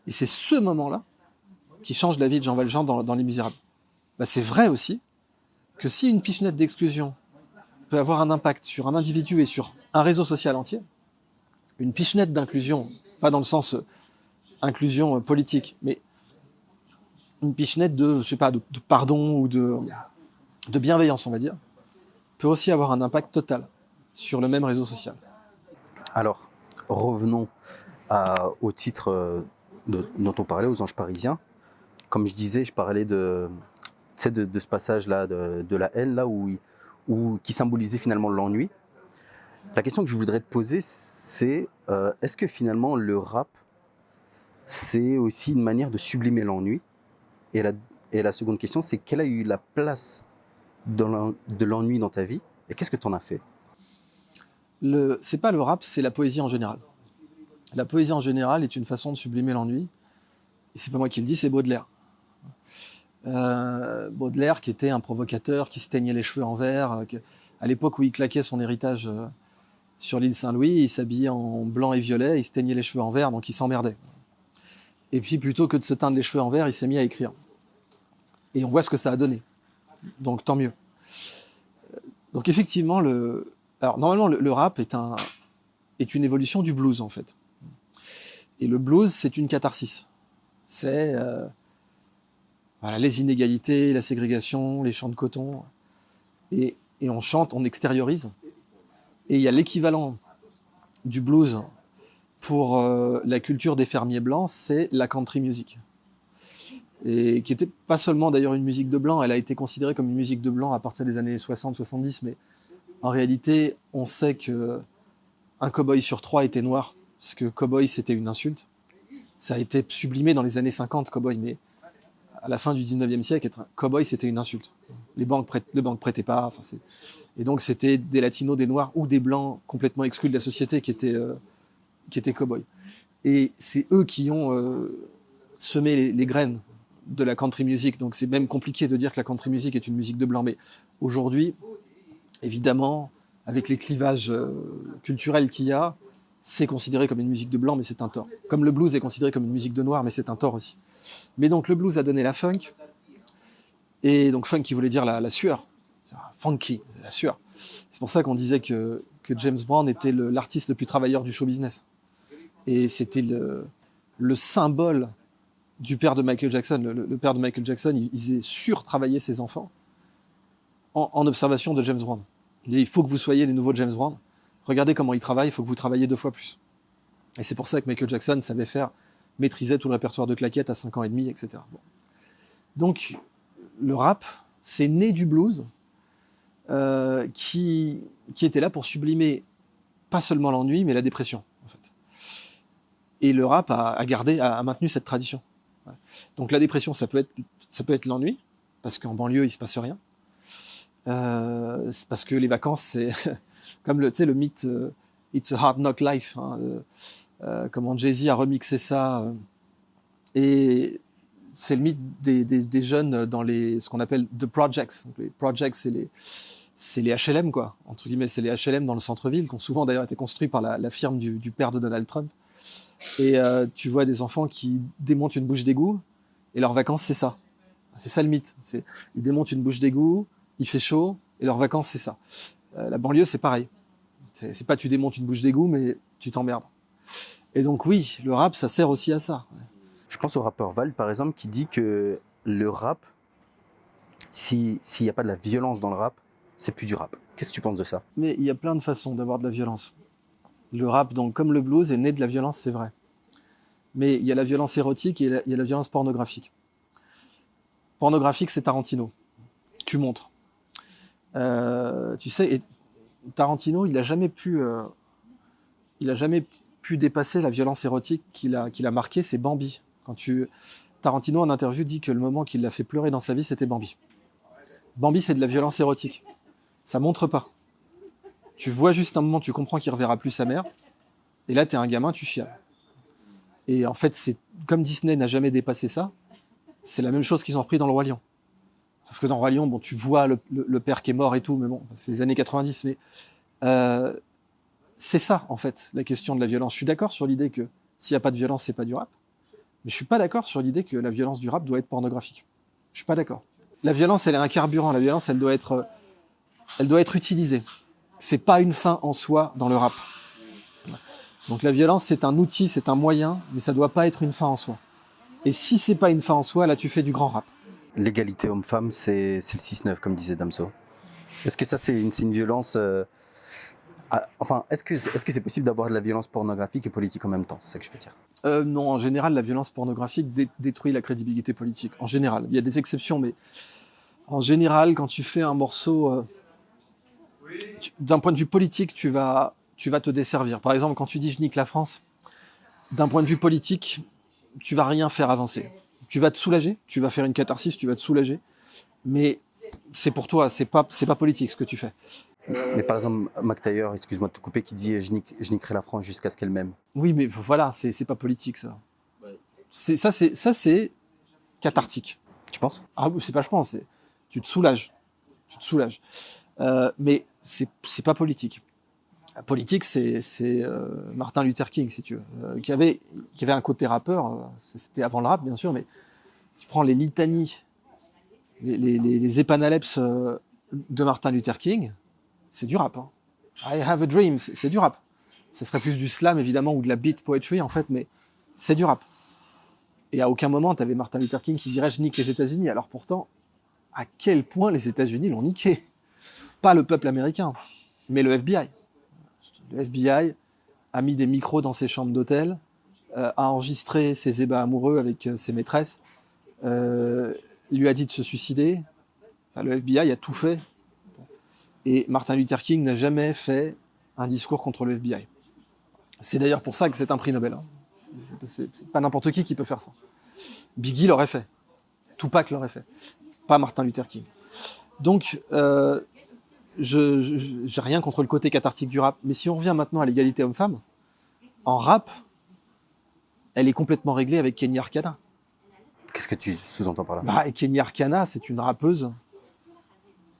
Et c'est ce moment-là qui change la vie de Jean Valjean dans Les Misérables. Bah, c'est vrai aussi que si une pichenette d'exclusion peut avoir un impact sur un individu et sur un réseau social entier, une pichenette d'inclusion, pas dans le sens inclusion politique, mais une pichenette de, je sais pas, de pardon ou de bienveillance, on va dire, peut aussi avoir un impact total sur le même réseau social. Alors, revenons au titre dont on parlait, aux Anges parisiens. Comme je disais, je parlais de ce passage-là, de la haine, là, qui symbolisait finalement l'ennui. La question que je voudrais te poser, c'est est-ce que finalement le rap, c'est aussi une manière de sublimer l'ennui ? Et la seconde question, c'est quelle a eu la place de l'ennui dans ta vie et qu'est-ce que tu en as fait ? C'est pas le rap, c'est la poésie en général. La poésie en général est une façon de sublimer l'ennui. Et c'est pas moi qui le dis, c'est Baudelaire. Baudelaire qui était un provocateur, qui se teignait les cheveux en vert, à l'époque où il claquait son héritage sur l'île Saint-Louis, il s'habillait en blanc et violet, il se teignait les cheveux en vert, donc il s'emmerdait. Et puis plutôt que de se teindre les cheveux en vert, il s'est mis à écrire. Et on voit ce que ça a donné. Donc tant mieux. Donc effectivement, alors normalement le rap est une évolution du blues en fait. Et le blues, c'est une catharsis. C'est voilà, les inégalités, la ségrégation, les champs de coton. Et on chante, on extériorise. Et il y a l'équivalent du blues pour la culture des fermiers blancs, c'est la country music. Et qui était pas seulement d'ailleurs une musique de blanc, elle a été considérée comme une musique de blanc à partir des années 60-70, mais en réalité, on sait que un cow-boy sur 3 était noir, parce que cow-boy c'était une insulte. Ça a été sublimé dans les années 50, cow-boy, mais à la fin du 19e siècle, être un cow-boy c'était une insulte. Les banques prêtaient pas, enfin et donc c'était des latinos, des noirs ou des blancs complètement exclus de la société qui étaient cow-boys. Et c'est eux qui ont semé les graines de la country music, donc c'est même compliqué de dire que la country music est une musique de blanc, mais aujourd'hui, évidemment, avec les clivages culturels qu'il y a, c'est considéré comme une musique de blanc, mais c'est un tort. Comme le blues est considéré comme une musique de noir, mais c'est un tort aussi. Mais donc le blues a donné la funk, et donc funk qui voulait dire la sueur, funky, la sueur. C'est pour ça qu'on disait que James Brown était l'artiste le plus travailleur du show business. Et c'était le symbole du père de Michael Jackson. Le père de Michael Jackson, il faisait surtravailler ses enfants en observation de James Brown. Il dit, il faut que vous soyez les nouveaux James Brown. Regardez comment il travaille, il faut que vous travailliez 2 fois plus. Et c'est pour ça que Michael Jackson savait maîtrisait tout le répertoire de claquettes à 5 ans et demi, etc. Bon. Donc, le rap, c'est né du blues, qui était là pour sublimer pas seulement l'ennui, mais la dépression, en fait. Et le rap a maintenu cette tradition. Donc la dépression, ça peut être l'ennui, parce qu'en banlieue, il se passe rien. C'est parce que les vacances, c'est comme le mythe It's a Hard Knock Life, hein, comment Jay-Z a remixé ça. Et c'est le mythe des jeunes dans ce qu'on appelle The Projects. Donc les Projects, c'est les HLM, quoi. Entre guillemets, c'est les HLM dans le centre-ville, qui ont souvent d'ailleurs été construits par la firme du père de Donald Trump. Et tu vois des enfants qui démontent une bouche d'égout, et leurs vacances, c'est ça. C'est ça le mythe. Ils démontent une bouche d'égout, il fait chaud, et leurs vacances, c'est ça. La banlieue, c'est pareil. C'est pas tu démontes une bouche d'égout, mais tu t'emmerdes. Et donc oui, le rap, ça sert aussi à ça. Je pense au rappeur Val, par exemple, qui dit que le rap, s'il n'y a pas de la violence dans le rap, c'est plus du rap. Qu'est-ce que tu penses de ça ? Mais il y a plein de façons d'avoir de la violence. Le rap, donc, comme le blues, est né de la violence, c'est vrai. Mais il y a la violence érotique et il y a la violence pornographique. Pornographique, c'est Tarantino. Tu montres. Tu sais, et Tarantino, il a jamais pu dépasser la violence érotique qu'il a marquée, c'est Bambi. Quand tu Tarantino, en interview, dit que le moment qui l'a fait pleurer dans sa vie, c'était Bambi. Bambi, c'est de la violence érotique. Ça montre pas. Tu vois juste un moment, tu comprends qu'il reverra plus sa mère, et là, t'es un gamin, tu chiales. Et en fait, c'est comme Disney n'a jamais dépassé ça, c'est la même chose qu'ils ont repris dans Le Roi Lion. Sauf que dans Le Roi Lion, bon, tu vois le père qui est mort et tout, mais bon, c'est les années 90, mais c'est ça, en fait, la question de la violence. Je suis d'accord sur l'idée que s'il n'y a pas de violence, c'est pas du rap. Mais je suis pas d'accord sur l'idée que la violence du rap doit être pornographique. Je suis pas d'accord. La violence, elle est un carburant. La violence, elle doit être utilisée. C'est pas une fin en soi dans le rap. Donc la violence, c'est un outil, c'est un moyen, mais ça doit pas être une fin en soi. Et si c'est pas une fin en soi, là, tu fais du grand rap. L'égalité homme-femme, c'est le 6-9, comme disait Damso. Est-ce que ça, c'est une violence... enfin, est-ce que c'est possible d'avoir de la violence pornographique et politique en même temps? C'est ça que je veux dire. Non, en général, la violence pornographique détruit la crédibilité politique. En général. Il y a des exceptions, mais en général, quand tu fais un morceau... d'un point de vue politique, tu vas te desservir. Par exemple, quand tu dis « je nique la France », d'un point de vue politique, tu vas rien faire avancer. Tu vas te soulager, tu vas faire une catharsis, tu vas te soulager, mais c'est pour toi, c'est pas politique ce que tu fais. Mais par exemple, Mac Taylor, excuse-moi de te couper, qui dit je niquerai la France jusqu'à ce qu'elle m'aime. Oui, mais voilà, c'est pas politique ça. C'est cathartique. Tu penses? Ah oui, c'est pas je pense, tu te soulages. Mais c'est pas politique. La politique, c'est Martin Luther King, si tu veux, qui avait un côté rappeur. C'était avant le rap, bien sûr, mais tu prends les litanies, les épanalepses de Martin Luther King, c'est du rap. Hein. I have a dream, c'est du rap. Ça serait plus du slam, évidemment, ou de la beat poetry, en fait, mais c'est du rap. Et à aucun moment, tu avais Martin Luther King qui dirait « je nique les États-Unis ». Alors pourtant, à quel point les États-Unis l'ont niqué. Pas le peuple américain, mais le FBI. Le FBI a mis des micros dans ses chambres d'hôtel, a enregistré ses ébats amoureux avec ses maîtresses, lui a dit de se suicider. Enfin, le FBI a tout fait. Et Martin Luther King n'a jamais fait un discours contre le FBI. C'est d'ailleurs pour ça que c'est un prix Nobel. Hein. C'est pas n'importe qui peut faire ça. Biggie l'aurait fait. Tupac l'aurait fait. Pas Martin Luther King. Donc, j'ai rien contre le côté cathartique du rap. Mais si on revient maintenant à l'égalité homme-femme, en rap, elle est complètement réglée avec Kenny Arcana. Qu'est-ce que tu sous-entends par là? Bah, et Kenny Arcana, c'est une rappeuse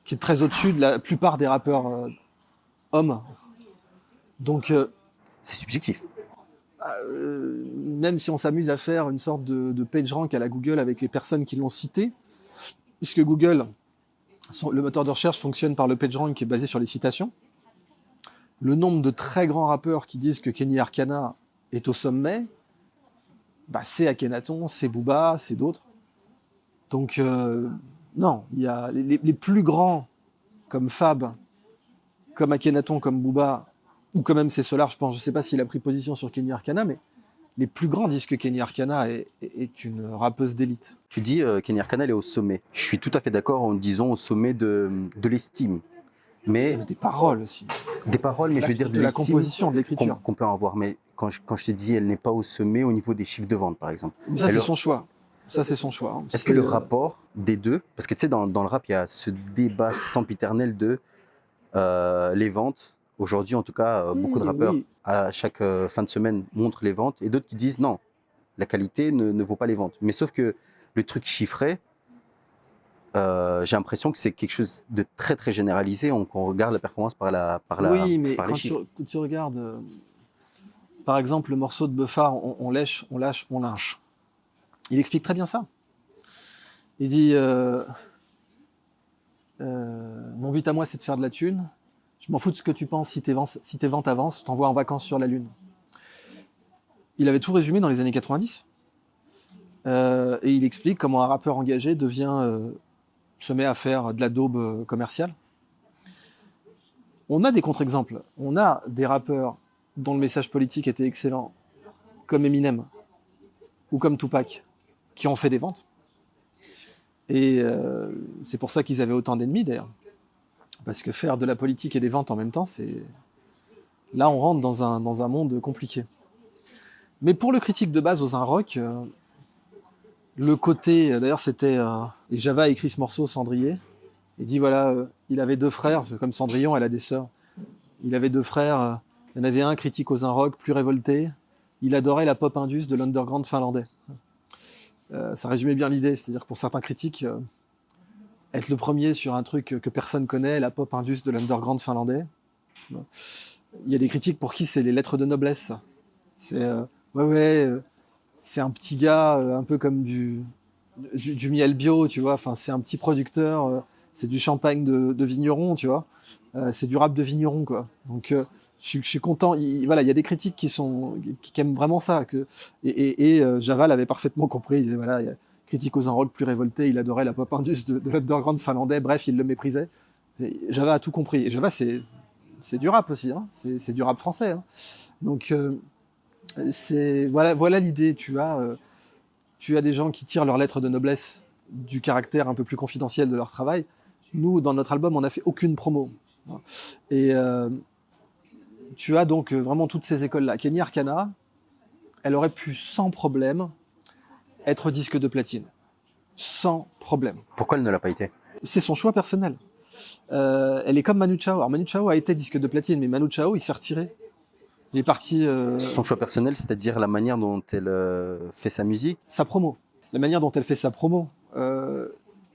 qui est très au-dessus de la plupart des rappeurs hommes. Donc, c'est subjectif. Même si on s'amuse à faire une sorte de PageRank à la Google avec les personnes qui l'ont cité, puisque Google, le moteur de recherche fonctionne par le PageRank qui est basé sur les citations, le nombre de très grands rappeurs qui disent que Kenny Arcana est au sommet, bah c'est Akhenaton, c'est Booba, c'est d'autres. Donc, non, il y a les plus grands, comme Fab, comme Akhenaton, comme Booba, ou quand même c'est Solar, je sais pas s'il a pris position sur Kenny Arcana, mais les plus grands disent que Kenny Arcana est une rappeuse d'élite. Tu dis Kenny Arcana, elle est au sommet. Je suis tout à fait d'accord en disant au sommet de l'estime. Mais des paroles aussi. Des paroles, mais je veux dire de la composition, de l'écriture. Qu'on peut en avoir. Mais quand je t'ai dit, elle n'est pas au sommet au niveau des chiffres de vente, par exemple. Ça, c'est son choix. Ça, c'est son choix. Hein, est-ce que le rapport des deux, parce que tu sais, dans le rap, il y a ce débat sempiternel de les ventes. Aujourd'hui, en tout cas, beaucoup de rappeurs, à chaque fin de semaine, montrent les ventes, et d'autres qui disent non, la qualité ne vaut pas les ventes. Mais sauf que le truc chiffré, j'ai l'impression que c'est quelque chose de très très généralisé. On regarde la performance par mais par les chiffres. Quand tu regardes, par exemple, le morceau de Beuphard, on lèche, on lâche, on lynche. Il explique très bien ça. Il dit mon but à moi, c'est de faire de la thune. Je m'en fous de ce que tu penses. Si tes ventes avancent, je t'envoie en vacances sur la Lune. Il avait tout résumé dans les années 90. Et il explique comment un rappeur engagé se met à faire de la daube commerciale. On a des contre-exemples. On a des rappeurs dont le message politique était excellent, comme Eminem ou comme Tupac, qui ont fait des ventes. Et c'est pour ça qu'ils avaient autant d'ennemis, d'ailleurs. Parce que faire de la politique et des ventes en même temps, là, on rentre dans un monde compliqué. Mais pour le critique de base aux un rock, le côté, d'ailleurs c'était, et Java a écrit ce morceau, Cendrier. Il dit voilà, il avait 2 frères, comme Cendrillon, elle a des sœurs. Il avait 2 frères, il y en avait un critique aux rock, plus révolté. Il adorait la pop indus de l'underground finlandais. Ça résumait bien l'idée, c'est-à-dire que pour certains critiques, être le premier sur un truc que personne connaît, la pop indus de l'underground finlandais. Il y a des critiques pour qui c'est les lettres de noblesse. Ça. C'est c'est un petit gars un peu comme du miel bio, tu vois. Enfin, c'est un petit producteur, c'est du champagne de vigneron, tu vois. C'est du rap de vigneron, quoi. Donc je suis content. Voilà, il y a des critiques qui aiment vraiment ça. Java l'avait parfaitement compris. Il disait voilà, il y a critique aux un rock plus révolté. Il adorait la pop indus de l'underground finlandais. Bref, il le méprisait. Java a tout compris. Et Java, c'est du rap aussi. Hein. C'est du rap français. Hein. Donc voilà l'idée. Tu as des gens qui tirent leurs lettres de noblesse du caractère un peu plus confidentiel de leur travail. Nous, dans notre album, on n'a fait aucune promo. Et tu as donc vraiment toutes ces écoles-là. Kenny Arcana, elle aurait pu sans problème être disque de platine. Sans problème. Pourquoi elle ne l'a pas été? C'est son choix personnel. Elle est comme Manu Chao. Alors Manu Chao a été disque de platine, mais Manu Chao, il s'est retiré. Il est parti... Son choix personnel, c'est-à-dire la manière dont elle fait sa musique? Sa promo. La manière dont elle fait sa promo.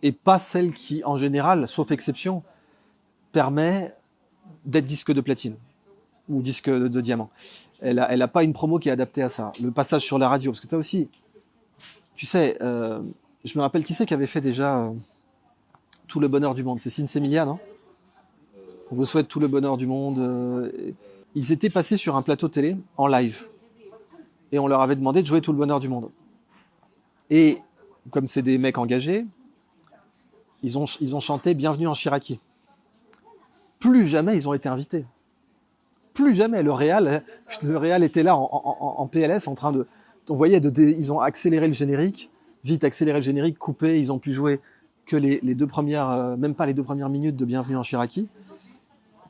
Et pas celle qui, en général, sauf exception, permet d'être disque de platine ou disque de diamant. Elle a pas une promo qui est adaptée à ça. Le passage sur la radio, parce que t'as aussi, tu sais, je me rappelle qui c'est qui avait fait déjà Tout le bonheur du monde. C'est Sinsemilia, non? On vous souhaite tout le bonheur du monde. Ils étaient passés sur un plateau télé en live et on leur avait demandé de jouer Tout le bonheur du monde. Et comme c'est des mecs engagés, ils ont chanté Bienvenue en Chiraki. Plus jamais ils ont été invités. Plus jamais. Le Réal était là en PLS en train de... On voyait, ils ont accéléré le générique, vite accéléré le générique, coupé, ils ont pu jouer que les 2 premières, même pas les 2 premières minutes de Bienvenue en Chiraki.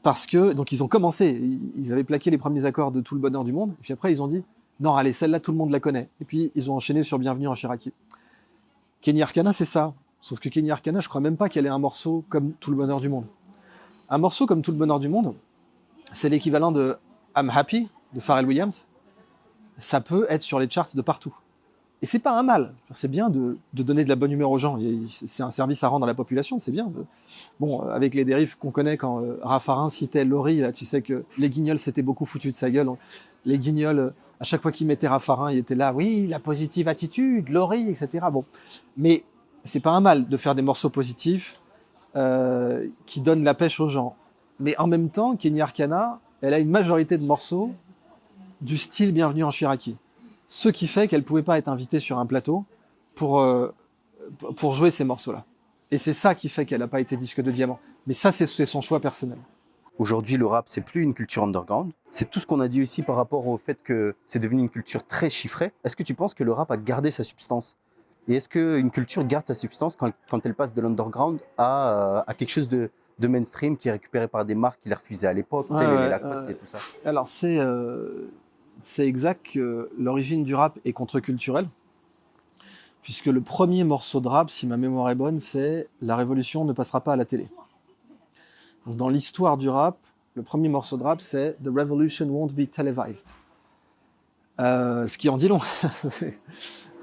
Parce que, donc ils ont commencé, ils avaient plaqué les premiers accords de Tout le bonheur du monde, et puis après ils ont dit, non allez, celle-là tout le monde la connaît. Et puis ils ont enchaîné sur Bienvenue en Chiraki. Kenny Arcana c'est ça. Sauf que Kenny Arcana, je crois même pas qu'elle ait un morceau comme Tout le bonheur du monde. Un morceau comme Tout le bonheur du monde, c'est l'équivalent de I'm Happy de Pharrell Williams. Ça peut être sur les charts de partout. Et c'est pas un mal. C'est bien de donner de la bonne humeur aux gens. C'est un service à rendre à la population, c'est bien. Bon, avec les dérives qu'on connaît quand Raffarin citait Laurie, là, tu sais que les Guignols s'étaient beaucoup foutus de sa gueule. Les Guignols, à chaque fois qu'ils mettaient Raffarin, il était là, oui, la positive attitude, Laurie, etc. Bon, mais c'est pas un mal de faire des morceaux positifs qui donnent la pêche aux gens. Mais en même temps, Kenny Arcana, elle a une majorité de morceaux du style Bienvenue en Chiraki. Ce qui fait qu'elle pouvait pas être invitée sur un plateau pour jouer ces morceaux-là. Et c'est ça qui fait qu'elle n'a pas été disque de diamant. Mais ça, c'est son choix personnel. Aujourd'hui, le rap, c'est plus une culture underground. C'est tout ce qu'on a dit aussi par rapport au fait que c'est devenu une culture très chiffrée. Est-ce que tu penses que le rap a gardé sa substance? Et est-ce qu'une culture garde sa substance quand elle passe de l'underground à quelque chose de mainstream qui est récupéré par des marques qui les refusaient à l'époque, tu sais, les Lacoste et tout ça? Alors, c'est exact que l'origine du rap est contre-culturelle, puisque le premier morceau de rap, si ma mémoire est bonne, c'est « La révolution ne passera pas à la télé ». Donc, dans l'histoire du rap, le premier morceau de rap, c'est « The revolution won't be televised ». Ce qui en dit long.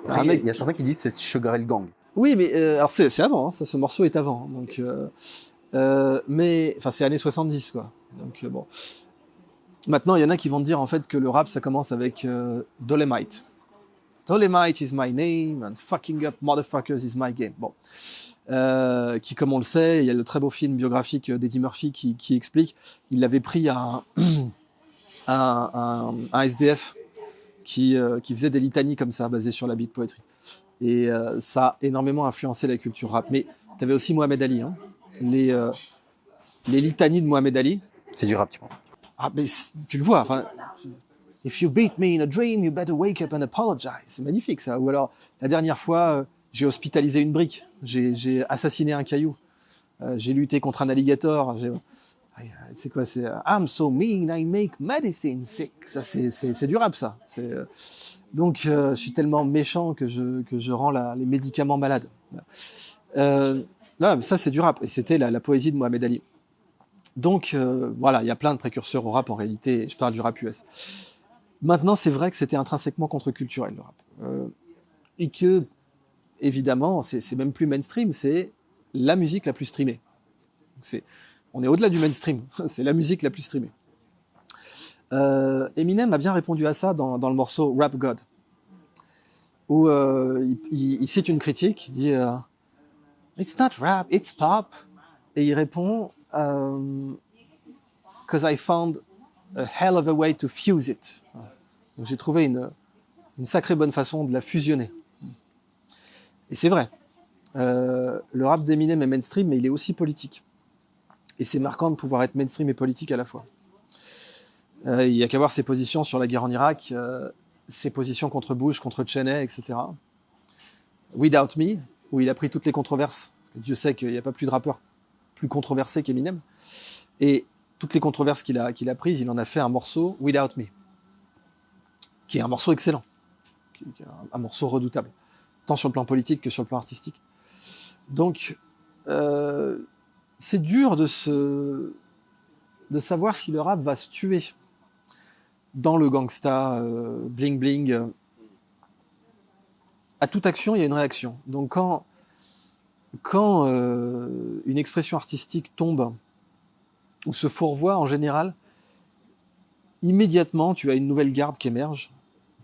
Il y a certains qui disent que c'est Sugar Hill Gang. Oui, mais alors c'est avant, hein, ça, ce morceau est avant. Donc, mais enfin, c'est années 70, quoi. Donc bon. Maintenant, il y en a qui vont te dire en fait que le rap, ça commence avec Dolemite. Dolemite is my name and fucking up motherfuckers is my game. Bon, qui, comme on le sait, il y a le très beau film biographique d'Eddie Murphy qui explique, il l'avait pris à un SDF qui faisait des litanies comme ça, basées sur la beat poetry. Et ça a énormément influencé la culture rap. Mais t'avais aussi Mohamed Ali, hein. Les litanies de Mohamed Ali. C'est du rap, tu penses? Ah, mais tu le vois, enfin, if you beat me in a dream, you better wake up and apologize. C'est magnifique, ça. Ou alors, la dernière fois, j'ai hospitalisé une brique, j'ai assassiné un caillou, j'ai lutté contre un alligator. C'est quoi? C'est I'm so mean, I make medicine sick. Ça, c'est du rap, ça. Donc, je suis tellement méchant que je rends les médicaments malades. Non, mais ça, c'est du rap. Et c'était la poésie de Mohamed Ali. Donc, voilà, il y a plein de précurseurs au rap, en réalité. Je parle du rap US. Maintenant, c'est vrai que c'était intrinsèquement contre-culturel, le rap. Et que, évidemment, c'est même plus mainstream, c'est la musique la plus streamée. On est au-delà du mainstream, c'est la musique la plus streamée. Eminem a bien répondu à ça dans le morceau Rap God, où il cite une critique, il dit It's not rap, it's pop. Et il répond Cause I found a hell of a way to fuse it. Donc j'ai trouvé une sacrée bonne façon de la fusionner. Et c'est vrai. Le rap d'Eminem est mainstream, mais il est aussi politique. Et c'est marquant de pouvoir être mainstream et politique à la fois. Il y a qu'à voir ses positions sur la guerre en Irak, ses positions contre Bush, contre Cheney, etc. Without Me, où il a pris toutes les controverses. Dieu sait qu'il n'y a pas plus de rappeur plus controversé qu'Eminem. Et toutes les controverses qu'il a prises, il en a fait un morceau, Without Me, qui est un morceau excellent, qui est un morceau redoutable, tant sur le plan politique que sur le plan artistique. Donc, c'est dur de savoir si le rap va se tuer dans le gangsta, bling bling. À toute action, il y a une réaction. Donc quand une expression artistique tombe ou se fourvoie en général, immédiatement tu as une nouvelle garde qui émerge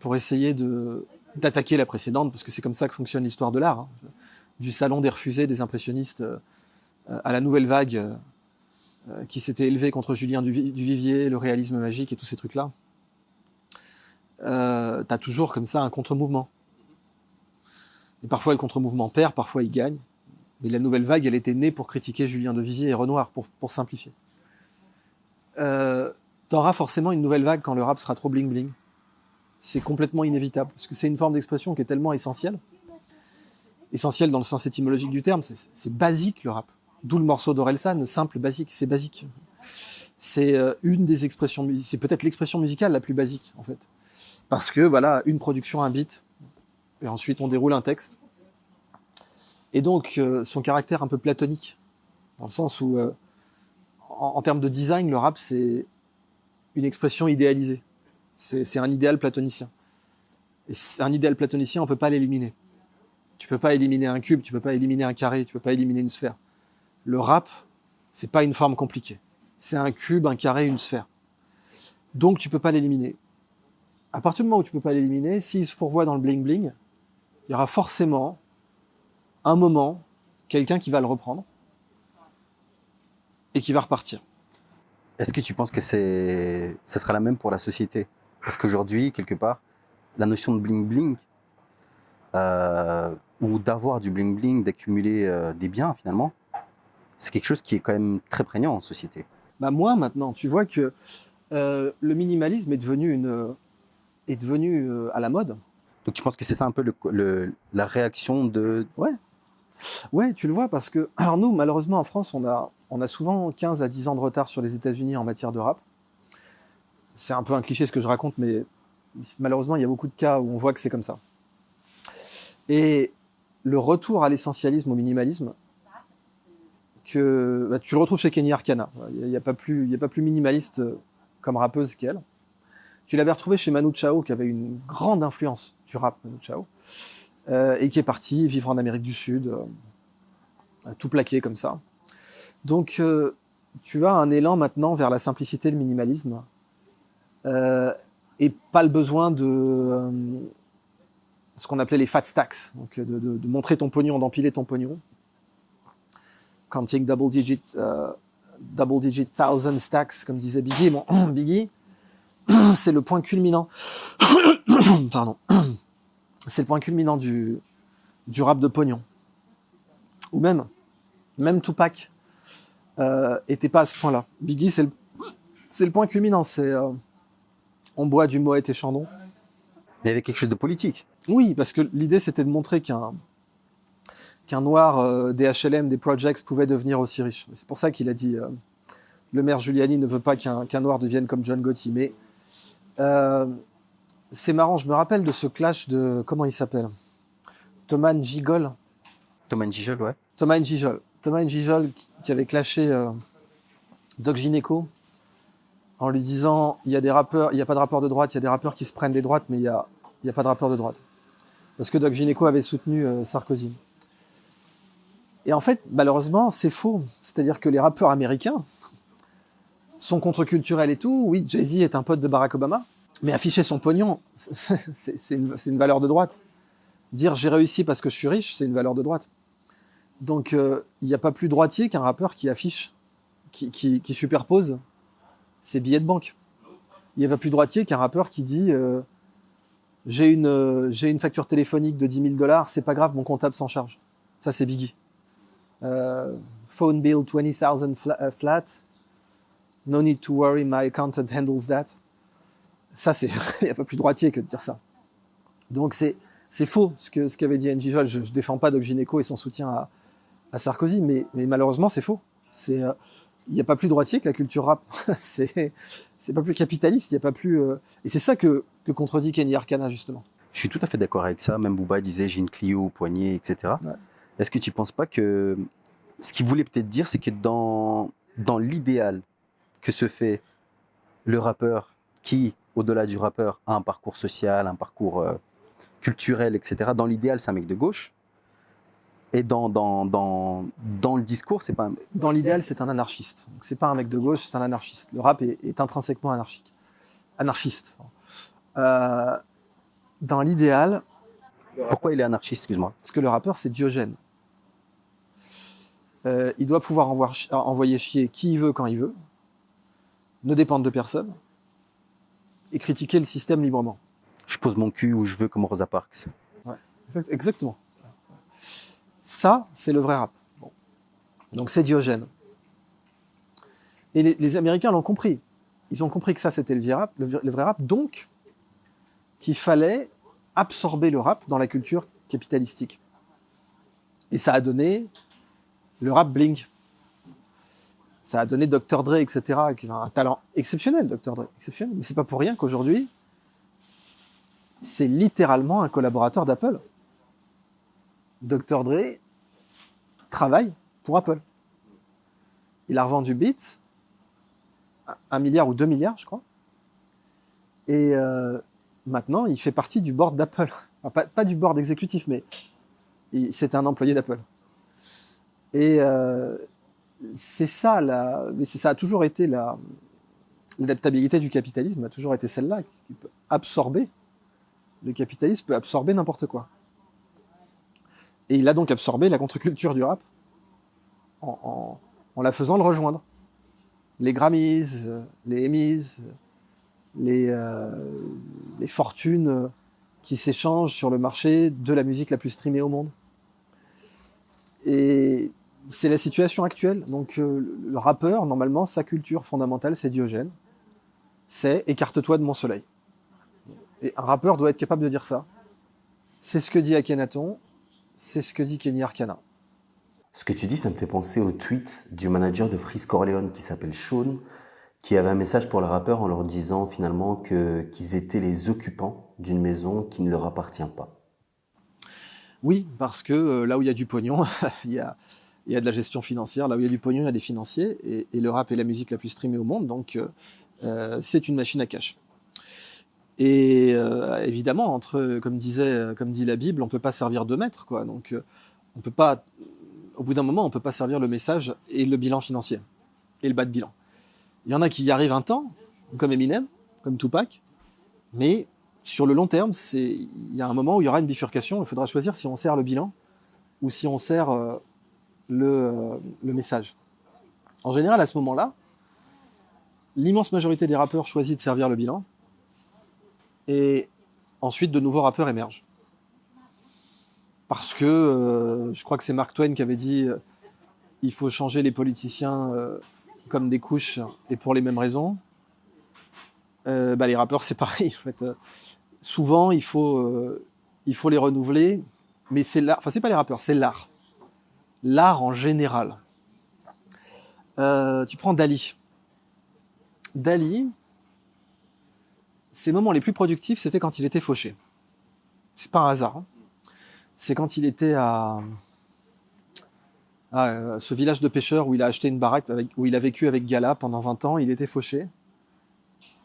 pour essayer d'attaquer la précédente, parce que c'est comme ça que fonctionne l'histoire de l'art, hein. Du salon des refusés des impressionnistes à la nouvelle vague qui s'était élevée contre Julien Duvivier, le réalisme magique et tous ces trucs-là. T'as toujours comme ça un contre-mouvement. Et parfois le contre-mouvement perd, parfois il gagne. Mais la nouvelle vague, elle était née pour critiquer Julien Duvivier et Renoir, pour simplifier. T'auras forcément une nouvelle vague quand le rap sera trop bling-bling. C'est complètement inévitable, parce que c'est une forme d'expression qui est tellement essentielle. Essentielle dans le sens étymologique du terme, c'est basique le rap. D'où le morceau d'Orelsan, simple, basique, c'est basique. C'est une des expressions, c'est peut-être l'expression musicale la plus basique, en fait. Parce que, voilà, une production, un beat, et ensuite on déroule un texte. Et donc, son caractère un peu platonique, dans le sens où, en termes de design, le rap, c'est une expression idéalisée. C'est un idéal platonicien. Et un idéal platonicien, on peut pas l'éliminer. Tu peux pas éliminer un cube, tu peux pas éliminer un carré, tu peux pas éliminer une sphère. Le rap, c'est pas une forme compliquée. C'est un cube, un carré, une sphère. Donc tu peux pas l'éliminer. À partir du moment où tu peux pas l'éliminer, s'il se fourvoie dans le bling-bling, il y aura forcément un moment, quelqu'un qui va le reprendre et qui va repartir. Est-ce que tu penses que ça sera la même pour la société? Parce qu'aujourd'hui, quelque part, la notion de bling-bling, ou d'avoir du bling-bling, d'accumuler des biens finalement, c'est quelque chose qui est quand même très prégnant en société. Bah moi maintenant, tu vois que le minimalisme est devenu à la mode. Donc tu penses que c'est ça un peu la réaction de... Ouais, tu le vois, parce que, alors nous, malheureusement, en France, on a souvent 15 à 10 ans de retard sur les États-Unis en matière de rap. C'est un peu un cliché ce que je raconte, mais malheureusement, il y a beaucoup de cas où on voit que c'est comme ça. Et le retour à l'essentialisme, au minimalisme, tu le retrouves chez Kenny Arcana. Il y a pas plus minimaliste comme rappeuse qu'elle. Tu l'avais retrouvé chez Manu Chao, qui avait une grande influence du rap, Manu Chao, et qui est parti vivre en Amérique du Sud, tout plaqué comme ça. Donc, tu as un élan maintenant vers la simplicité, le minimalisme, et pas le besoin de ce qu'on appelait les fat stacks, donc de montrer ton pognon, d'empiler ton pognon. Counting double digit thousand stacks, comme disait Biggie. Bon, Biggie, c'est le point culminant. Pardon. C'est le point culminant du rap de pognon. Ou même Tupac était pas à ce point-là. Biggie, c'est le point culminant. C'est on boit du Moët et Chandon. Mais il y avait quelque chose de politique. Oui, parce que l'idée c'était de montrer qu'un noir des HLM, des projects pouvait devenir aussi riche. C'est pour ça qu'il a dit le maire Giuliani ne veut pas qu'un noir devienne comme John Gotti. Mais c'est marrant, je me rappelle de ce clash de... Comment il s'appelle? Thomas Gigol. Thomas Gijol, ouais. Thomas Gijol. Thomas Gijol qui avait clashé Doc Gineco en lui disant il y a des rappeurs, il n'y a pas de rappeurs de droite, il y a des rappeurs qui se prennent des droites, mais il y a pas de rappeurs de droite. Parce que Doc Gineco avait soutenu Sarkozy. Et en fait, malheureusement, c'est faux. C'est-à-dire que les rappeurs américains sont contre-culturels et tout. Oui, Jay-Z est un pote de Barack Obama, mais afficher son pognon, c'est une valeur de droite. Dire j'ai réussi parce que je suis riche, c'est une valeur de droite. Donc, il n'y a pas plus droitier qu'un rappeur qui affiche, qui superpose ses billets de banque. Il n'y a pas plus droitier qu'un rappeur qui dit j'ai une facture téléphonique de $10 000, c'est pas grave, mon comptable s'en charge. Ça, c'est Biggie. Phone bill 20,000 flat. No need to worry, my accountant handles that. Ça, c'est, il n'y a pas plus droitier que de dire ça. Donc, c'est faux ce qu'avait dit Angie Joel. Je défends pas Doc Gineco et son soutien à Sarkozy, mais malheureusement, c'est faux. Il n'y a pas plus droitier que la culture rap. c'est pas plus capitaliste, il n'y a pas plus, et c'est ça que contredit Kenny Arcana, justement. Je suis tout à fait d'accord avec ça. Même Booba disait j'ai une Clio au poignet, etc. Ouais. Est-ce que tu ne penses pas que ce qu'il voulait peut-être dire, c'est que dans l'idéal que se fait le rappeur qui, au-delà du rappeur, a un parcours social, un parcours culturel, etc. Dans l'idéal, c'est un mec de gauche. Et dans le discours, c'est pas un... Dans l'idéal, c'est un anarchiste. Donc, c'est pas un mec de gauche, c'est un anarchiste. Le rap est intrinsèquement anarchiste. Dans l'idéal... Pourquoi il est anarchiste, excuse-moi? Parce que le rappeur, c'est Diogène. Il doit pouvoir envoyer chier qui il veut, quand il veut, ne dépendre de personne, et critiquer le système librement. Je pose mon cul où je veux, comme Rosa Parks. Ouais, exactement. Ça, c'est le vrai rap. Bon. Donc c'est Diogène. Et les Américains l'ont compris. Ils ont compris que ça, c'était le vrai rap, donc qu'il fallait absorber le rap dans la culture capitalistique. Et ça a donné le rap bling. Ça a donné Dr. Dre, etc., qui a un talent exceptionnel, Dr. Dre, exceptionnel. Mais c'est pas pour rien qu'aujourd'hui, c'est littéralement un collaborateur d'Apple. Dr. Dre travaille pour Apple. Il a revendu Beats, 1 milliard ou 2 milliards, je crois. Et maintenant, il fait partie du board d'Apple. Enfin, pas du board exécutif, mais c'est un employé d'Apple. Et c'est ça, mais ça a toujours été l'adaptabilité du capitalisme, a toujours été celle-là, qui peut absorber. Le capitalisme peut absorber n'importe quoi. Et il a donc absorbé la contre-culture du rap en la faisant le rejoindre. Les Grammys, les Emmys, les fortunes qui s'échangent sur le marché de la musique la plus streamée au monde. Et c'est la situation actuelle. Donc le rappeur, normalement, sa culture fondamentale, c'est Diogène. C'est « écarte-toi de mon soleil ». Et un rappeur doit être capable de dire ça. C'est ce que dit Akhenaton, c'est ce que dit Kenny Arcana. Ce que tu dis, ça me fait penser au tweet du manager de Freeze Corleone qui s'appelle Sean, qui avait un message pour les rappeurs en leur disant finalement qu'ils étaient les occupants d'une maison qui ne leur appartient pas. Oui, parce que là où il y a du pognon, il y a de la gestion financière. Là où il y a du pognon, il y a des financiers. Et le rap est la musique la plus streamée au monde, donc c'est une machine à cash. Et évidemment, comme dit la Bible, on peut pas servir 2 maîtres, quoi. Donc on peut pas, au bout d'un moment, on peut pas servir le message et le bilan financier et le bas de bilan. Il y en a qui y arrivent un temps, comme Eminem, comme Tupac, mais sur le long terme, il y a un moment où il y aura une bifurcation. Il faudra choisir si on sert le bilan ou si on sert le message. En général, à ce moment-là, l'immense majorité des rappeurs choisit de servir le bilan. Et ensuite, de nouveaux rappeurs émergent. Parce que, je crois que c'est Mark Twain qui avait dit il faut changer les politiciens comme des couches, et pour les mêmes raisons. Les rappeurs, c'est pareil. En fait, souvent, il faut les renouveler, mais c'est l'art. Enfin, c'est pas les rappeurs, c'est l'art. L'art en général. Tu prends Dali. Dali, ses moments les plus productifs, c'était quand il était fauché. C'est pas un hasard. Hein. C'est quand il était à ce village de pêcheurs où il a acheté une baraque, où il a vécu avec Gala pendant 20 ans. Il était fauché.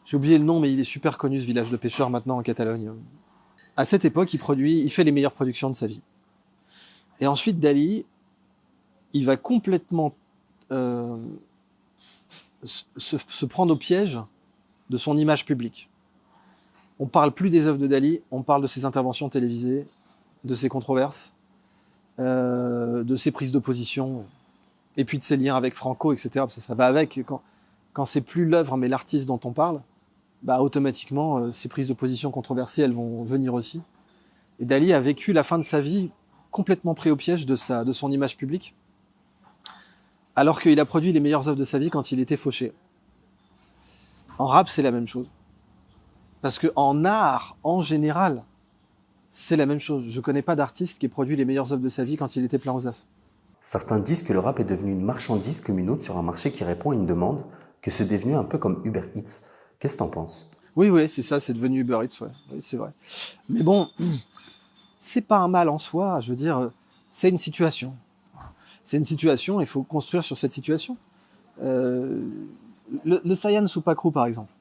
J'ai oublié le nom, mais il est super connu, ce village de pêcheurs, maintenant en Catalogne. À cette époque, il fait les meilleures productions de sa vie. Et ensuite, Dali, il va complètement se prendre au piège de son image publique. On parle plus des œuvres de Dali, on parle de ses interventions télévisées, de ses controverses, de ses prises de position, et puis de ses liens avec Franco, etc. Parce que ça va avec. Quand c'est plus l'œuvre, mais l'artiste dont on parle, bah automatiquement, ces prises de position controversées, elles vont venir aussi. Et Dali a vécu la fin de sa vie complètement pris au piège de son image publique, alors qu'il a produit les meilleures œuvres de sa vie quand il était fauché. En rap, c'est la même chose. Parce que en art, en général, c'est la même chose. Je connais pas d'artiste qui ait produit les meilleures œuvres de sa vie quand il était plein aux as. Certains disent que le rap est devenu une marchandise comme une autre sur un marché qui répond à une demande, que c'est devenu un peu comme Uber Eats. Qu'est-ce que t'en penses? Oui, c'est ça, c'est devenu Uber Eats, ouais. Oui, c'est vrai. Mais bon, c'est pas un mal en soi, je veux dire, c'est une situation. C'est une situation, il faut construire sur cette situation. Le Saiyan Supakru, par exemple.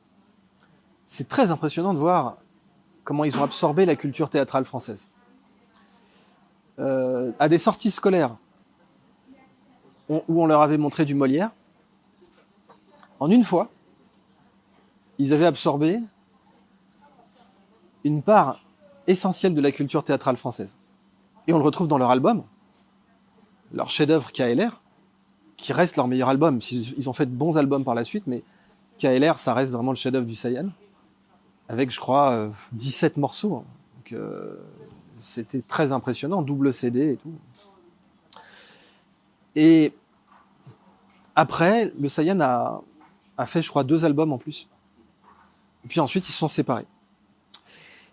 C'est très impressionnant de voir comment ils ont absorbé la culture théâtrale française. À des sorties scolaires, où on leur avait montré du Molière, en une fois, ils avaient absorbé une part essentielle de la culture théâtrale française. Et on le retrouve dans leur album, leur chef-d'œuvre KLR, qui reste leur meilleur album. Ils ont fait de bons albums par la suite, mais KLR, ça reste vraiment le chef-d'œuvre du Saiyan, avec, je crois, 17 morceaux. Donc, c'était très impressionnant, double CD et tout. Et après, le Saiyan a fait, je crois, 2 albums en plus. Et puis ensuite, ils se sont séparés.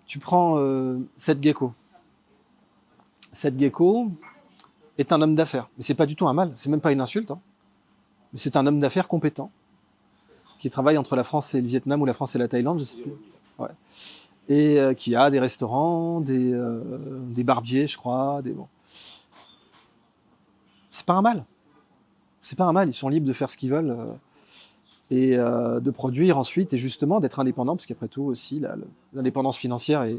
Tu prends Seth Gecko. Seth Gecko est un homme d'affaires. Mais c'est pas du tout un mal, c'est même pas une insulte. Hein. Mais c'est un homme d'affaires compétent, qui travaille entre la France et le Vietnam ou la France et la Thaïlande, je sais plus. Ouais. Et qui a des restaurants, des barbiers, je crois, bon. C'est pas un mal. C'est pas un mal, ils sont libres de faire ce qu'ils veulent et de produire ensuite et justement d'être indépendants, parce qu'après tout aussi l'indépendance financière est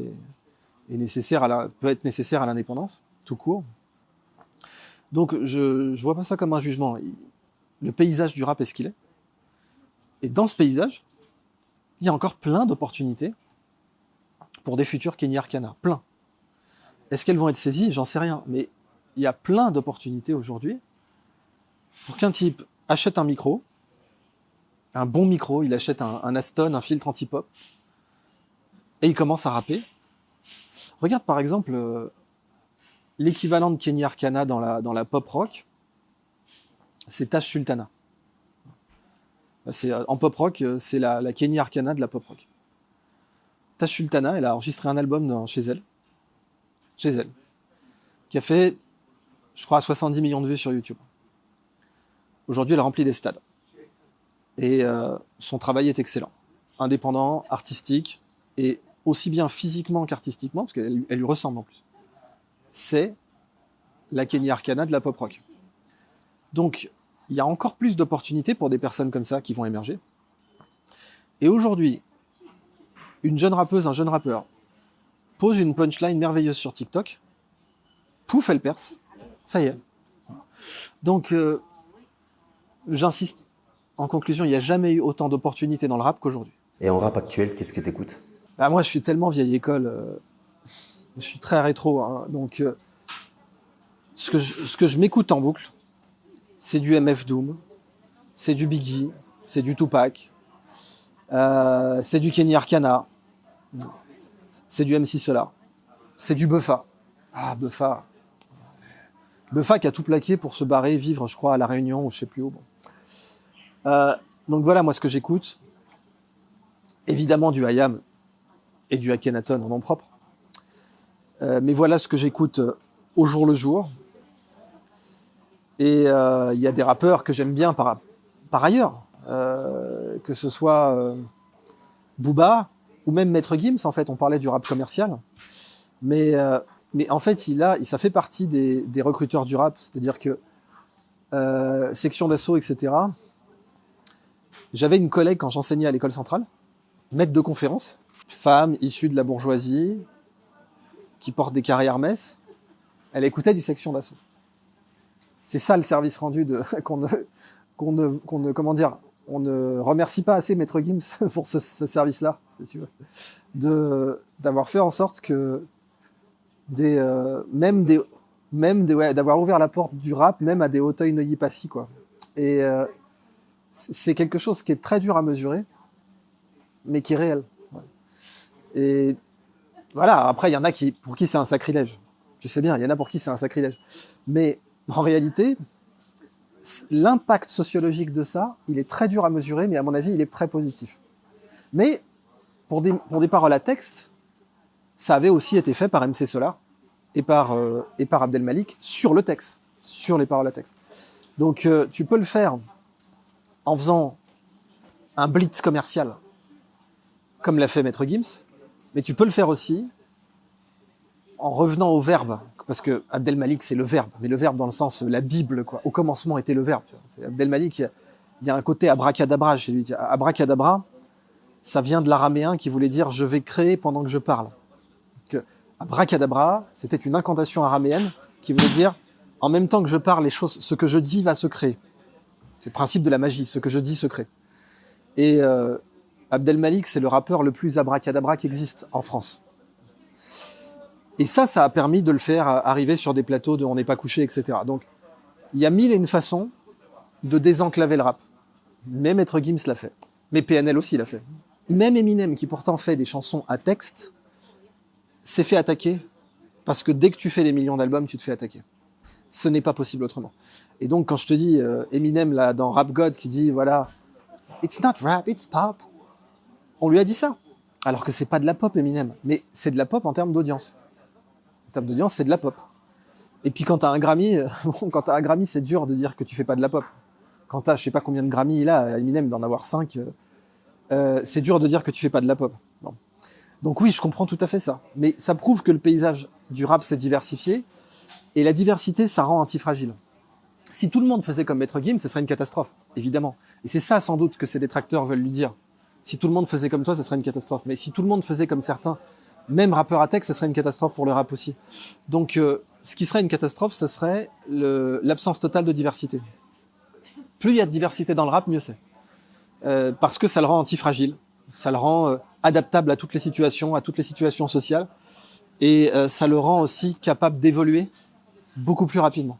nécessaire peut être nécessaire à l'indépendance, tout court. Donc je vois pas ça comme un jugement. Le paysage du rap est ce qu'il est. Et dans ce paysage, il y a encore plein d'opportunités pour des futurs Kenny Arcana. Plein. Est-ce qu'elles vont être saisies? J'en sais rien. Mais il y a plein d'opportunités aujourd'hui pour qu'un type achète un micro, un bon micro, il achète un Aston, un filtre anti-pop, et il commence à rapper. Regarde par exemple l'équivalent de Kenny Arcana dans la pop rock, c'est Tash Sultana. En pop rock, c'est la Kenny Arcana de la pop rock. Tash Sultana, elle a enregistré un album chez elle, qui a fait, je crois, 70 millions de vues sur YouTube. Aujourd'hui, elle remplit des stades. Et son travail est excellent. Indépendant, artistique, et aussi bien physiquement qu'artistiquement, parce qu'elle lui ressemble en plus. C'est la Kenny Arcana de la pop rock. Donc, il y a encore plus d'opportunités pour des personnes comme ça qui vont émerger. Et aujourd'hui, une jeune rappeuse, un jeune rappeur, pose une punchline merveilleuse sur TikTok, pouf, elle perce, ça y est. Donc, j'insiste, en conclusion, il n'y a jamais eu autant d'opportunités dans le rap qu'aujourd'hui. Et en rap actuel, qu'est-ce que t'écoutes? Bah moi, je suis tellement vieille école, je suis très rétro, hein, donc ce que je m'écoute en boucle, c'est du MF Doom, c'est du Biggie, c'est du Tupac, c'est du Kenny Arcana, c'est du MC Solar, c'est du Buffa. Ah, Buffa qui a tout plaqué pour se barrer, vivre, je crois, à La Réunion ou je sais plus où. Bon. Donc voilà, moi, ce que j'écoute. Évidemment, du IAM et du Akhenaton en nom propre. Mais voilà ce que j'écoute au jour le jour. Et il y a des rappeurs que j'aime bien par ailleurs. que ce soit Booba ou même Maître Gims. En fait, on parlait du rap commercial, mais en fait, ça fait partie des recruteurs du rap, c'est-à-dire que section d'assaut, etc. J'avais une collègue quand j'enseignais à l'école centrale, maître de conférence, femme issue de la bourgeoisie, qui porte des carrés Hermès. Elle écoutait du section d'assaut. C'est ça le service rendu qu'on ne comment dire, on ne remercie pas assez Maître Gims pour ce service-là, si tu veux, d'avoir fait en sorte que d'avoir ouvert la porte du rap même à des Auteuil-Neuilly-Passy, quoi. Et c'est quelque chose qui est très dur à mesurer, mais qui est réel. Ouais. Et voilà, après, il y en a pour qui c'est un sacrilège. Je sais bien, il y en a pour qui c'est un sacrilège. Mais en réalité, l'impact sociologique de ça, il est très dur à mesurer, mais à mon avis, il est très positif. Mais pour des paroles à texte, ça avait aussi été fait par MC Solar et par Abdel Malik sur le texte, sur les paroles à texte. Donc tu peux le faire en faisant un blitz commercial, comme l'a fait Maître Gims, mais tu peux le faire aussi en revenant au verbe, parce que Abdel Malik c'est le verbe, mais le verbe dans le sens la Bible, quoi. Au commencement était le verbe. Tu vois. C'est Abdel Malik, il y a un côté abracadabra chez lui. Abracadabra, ça vient de l'araméen qui voulait dire je vais créer pendant que je parle. Abracadabra, c'était une incantation araméenne qui voulait dire en même temps que je parle, ce que je dis va se créer. C'est le principe de la magie, ce que je dis se crée. Et Abdel Malik, c'est le rappeur le plus abracadabra qui existe en France. Et ça a permis de le faire arriver sur des plateaux de On n'est pas couché, etc. Donc, il y a mille et une façons de désenclaver le rap. Mais Maître Gims l'a fait. Mais PNL aussi l'a fait. Même Eminem, qui pourtant fait des chansons à texte, s'est fait attaquer parce que dès que tu fais des millions d'albums, tu te fais attaquer. Ce n'est pas possible autrement. Et donc, quand je te dis Eminem, là, dans Rap God, qui dit, voilà, it's not rap, it's pop. On lui a dit ça. Alors que c'est pas de la pop, Eminem. Mais c'est de la pop en termes d'audience. En termes d'audience, c'est de la pop. Et puis quand t'as un Grammy, c'est dur de dire que tu fais pas de la pop. Quand t'as, je sais pas combien de Grammy il a, Eminem d'en avoir 5, c'est dur de dire que tu fais pas de la pop. Bon. Donc oui, je comprends tout à fait ça. Mais ça prouve que le paysage du rap s'est diversifié. Et la diversité, ça rend antifragile. Si tout le monde faisait comme Maître Gims, ce serait une catastrophe, évidemment. Et c'est ça, sans doute, que ses détracteurs veulent lui dire. Si tout le monde faisait comme toi, ce serait une catastrophe. Mais si tout le monde faisait comme certains, même rappeurs à texte, ce serait une catastrophe pour le rap aussi. Donc, ce qui serait une catastrophe, ce serait l'absence totale de diversité. Plus il y a de diversité dans le rap, mieux c'est. Parce que ça le rend antifragile, ça le rend adaptable à toutes les situations sociales, et ça le rend aussi capable d'évoluer beaucoup plus rapidement.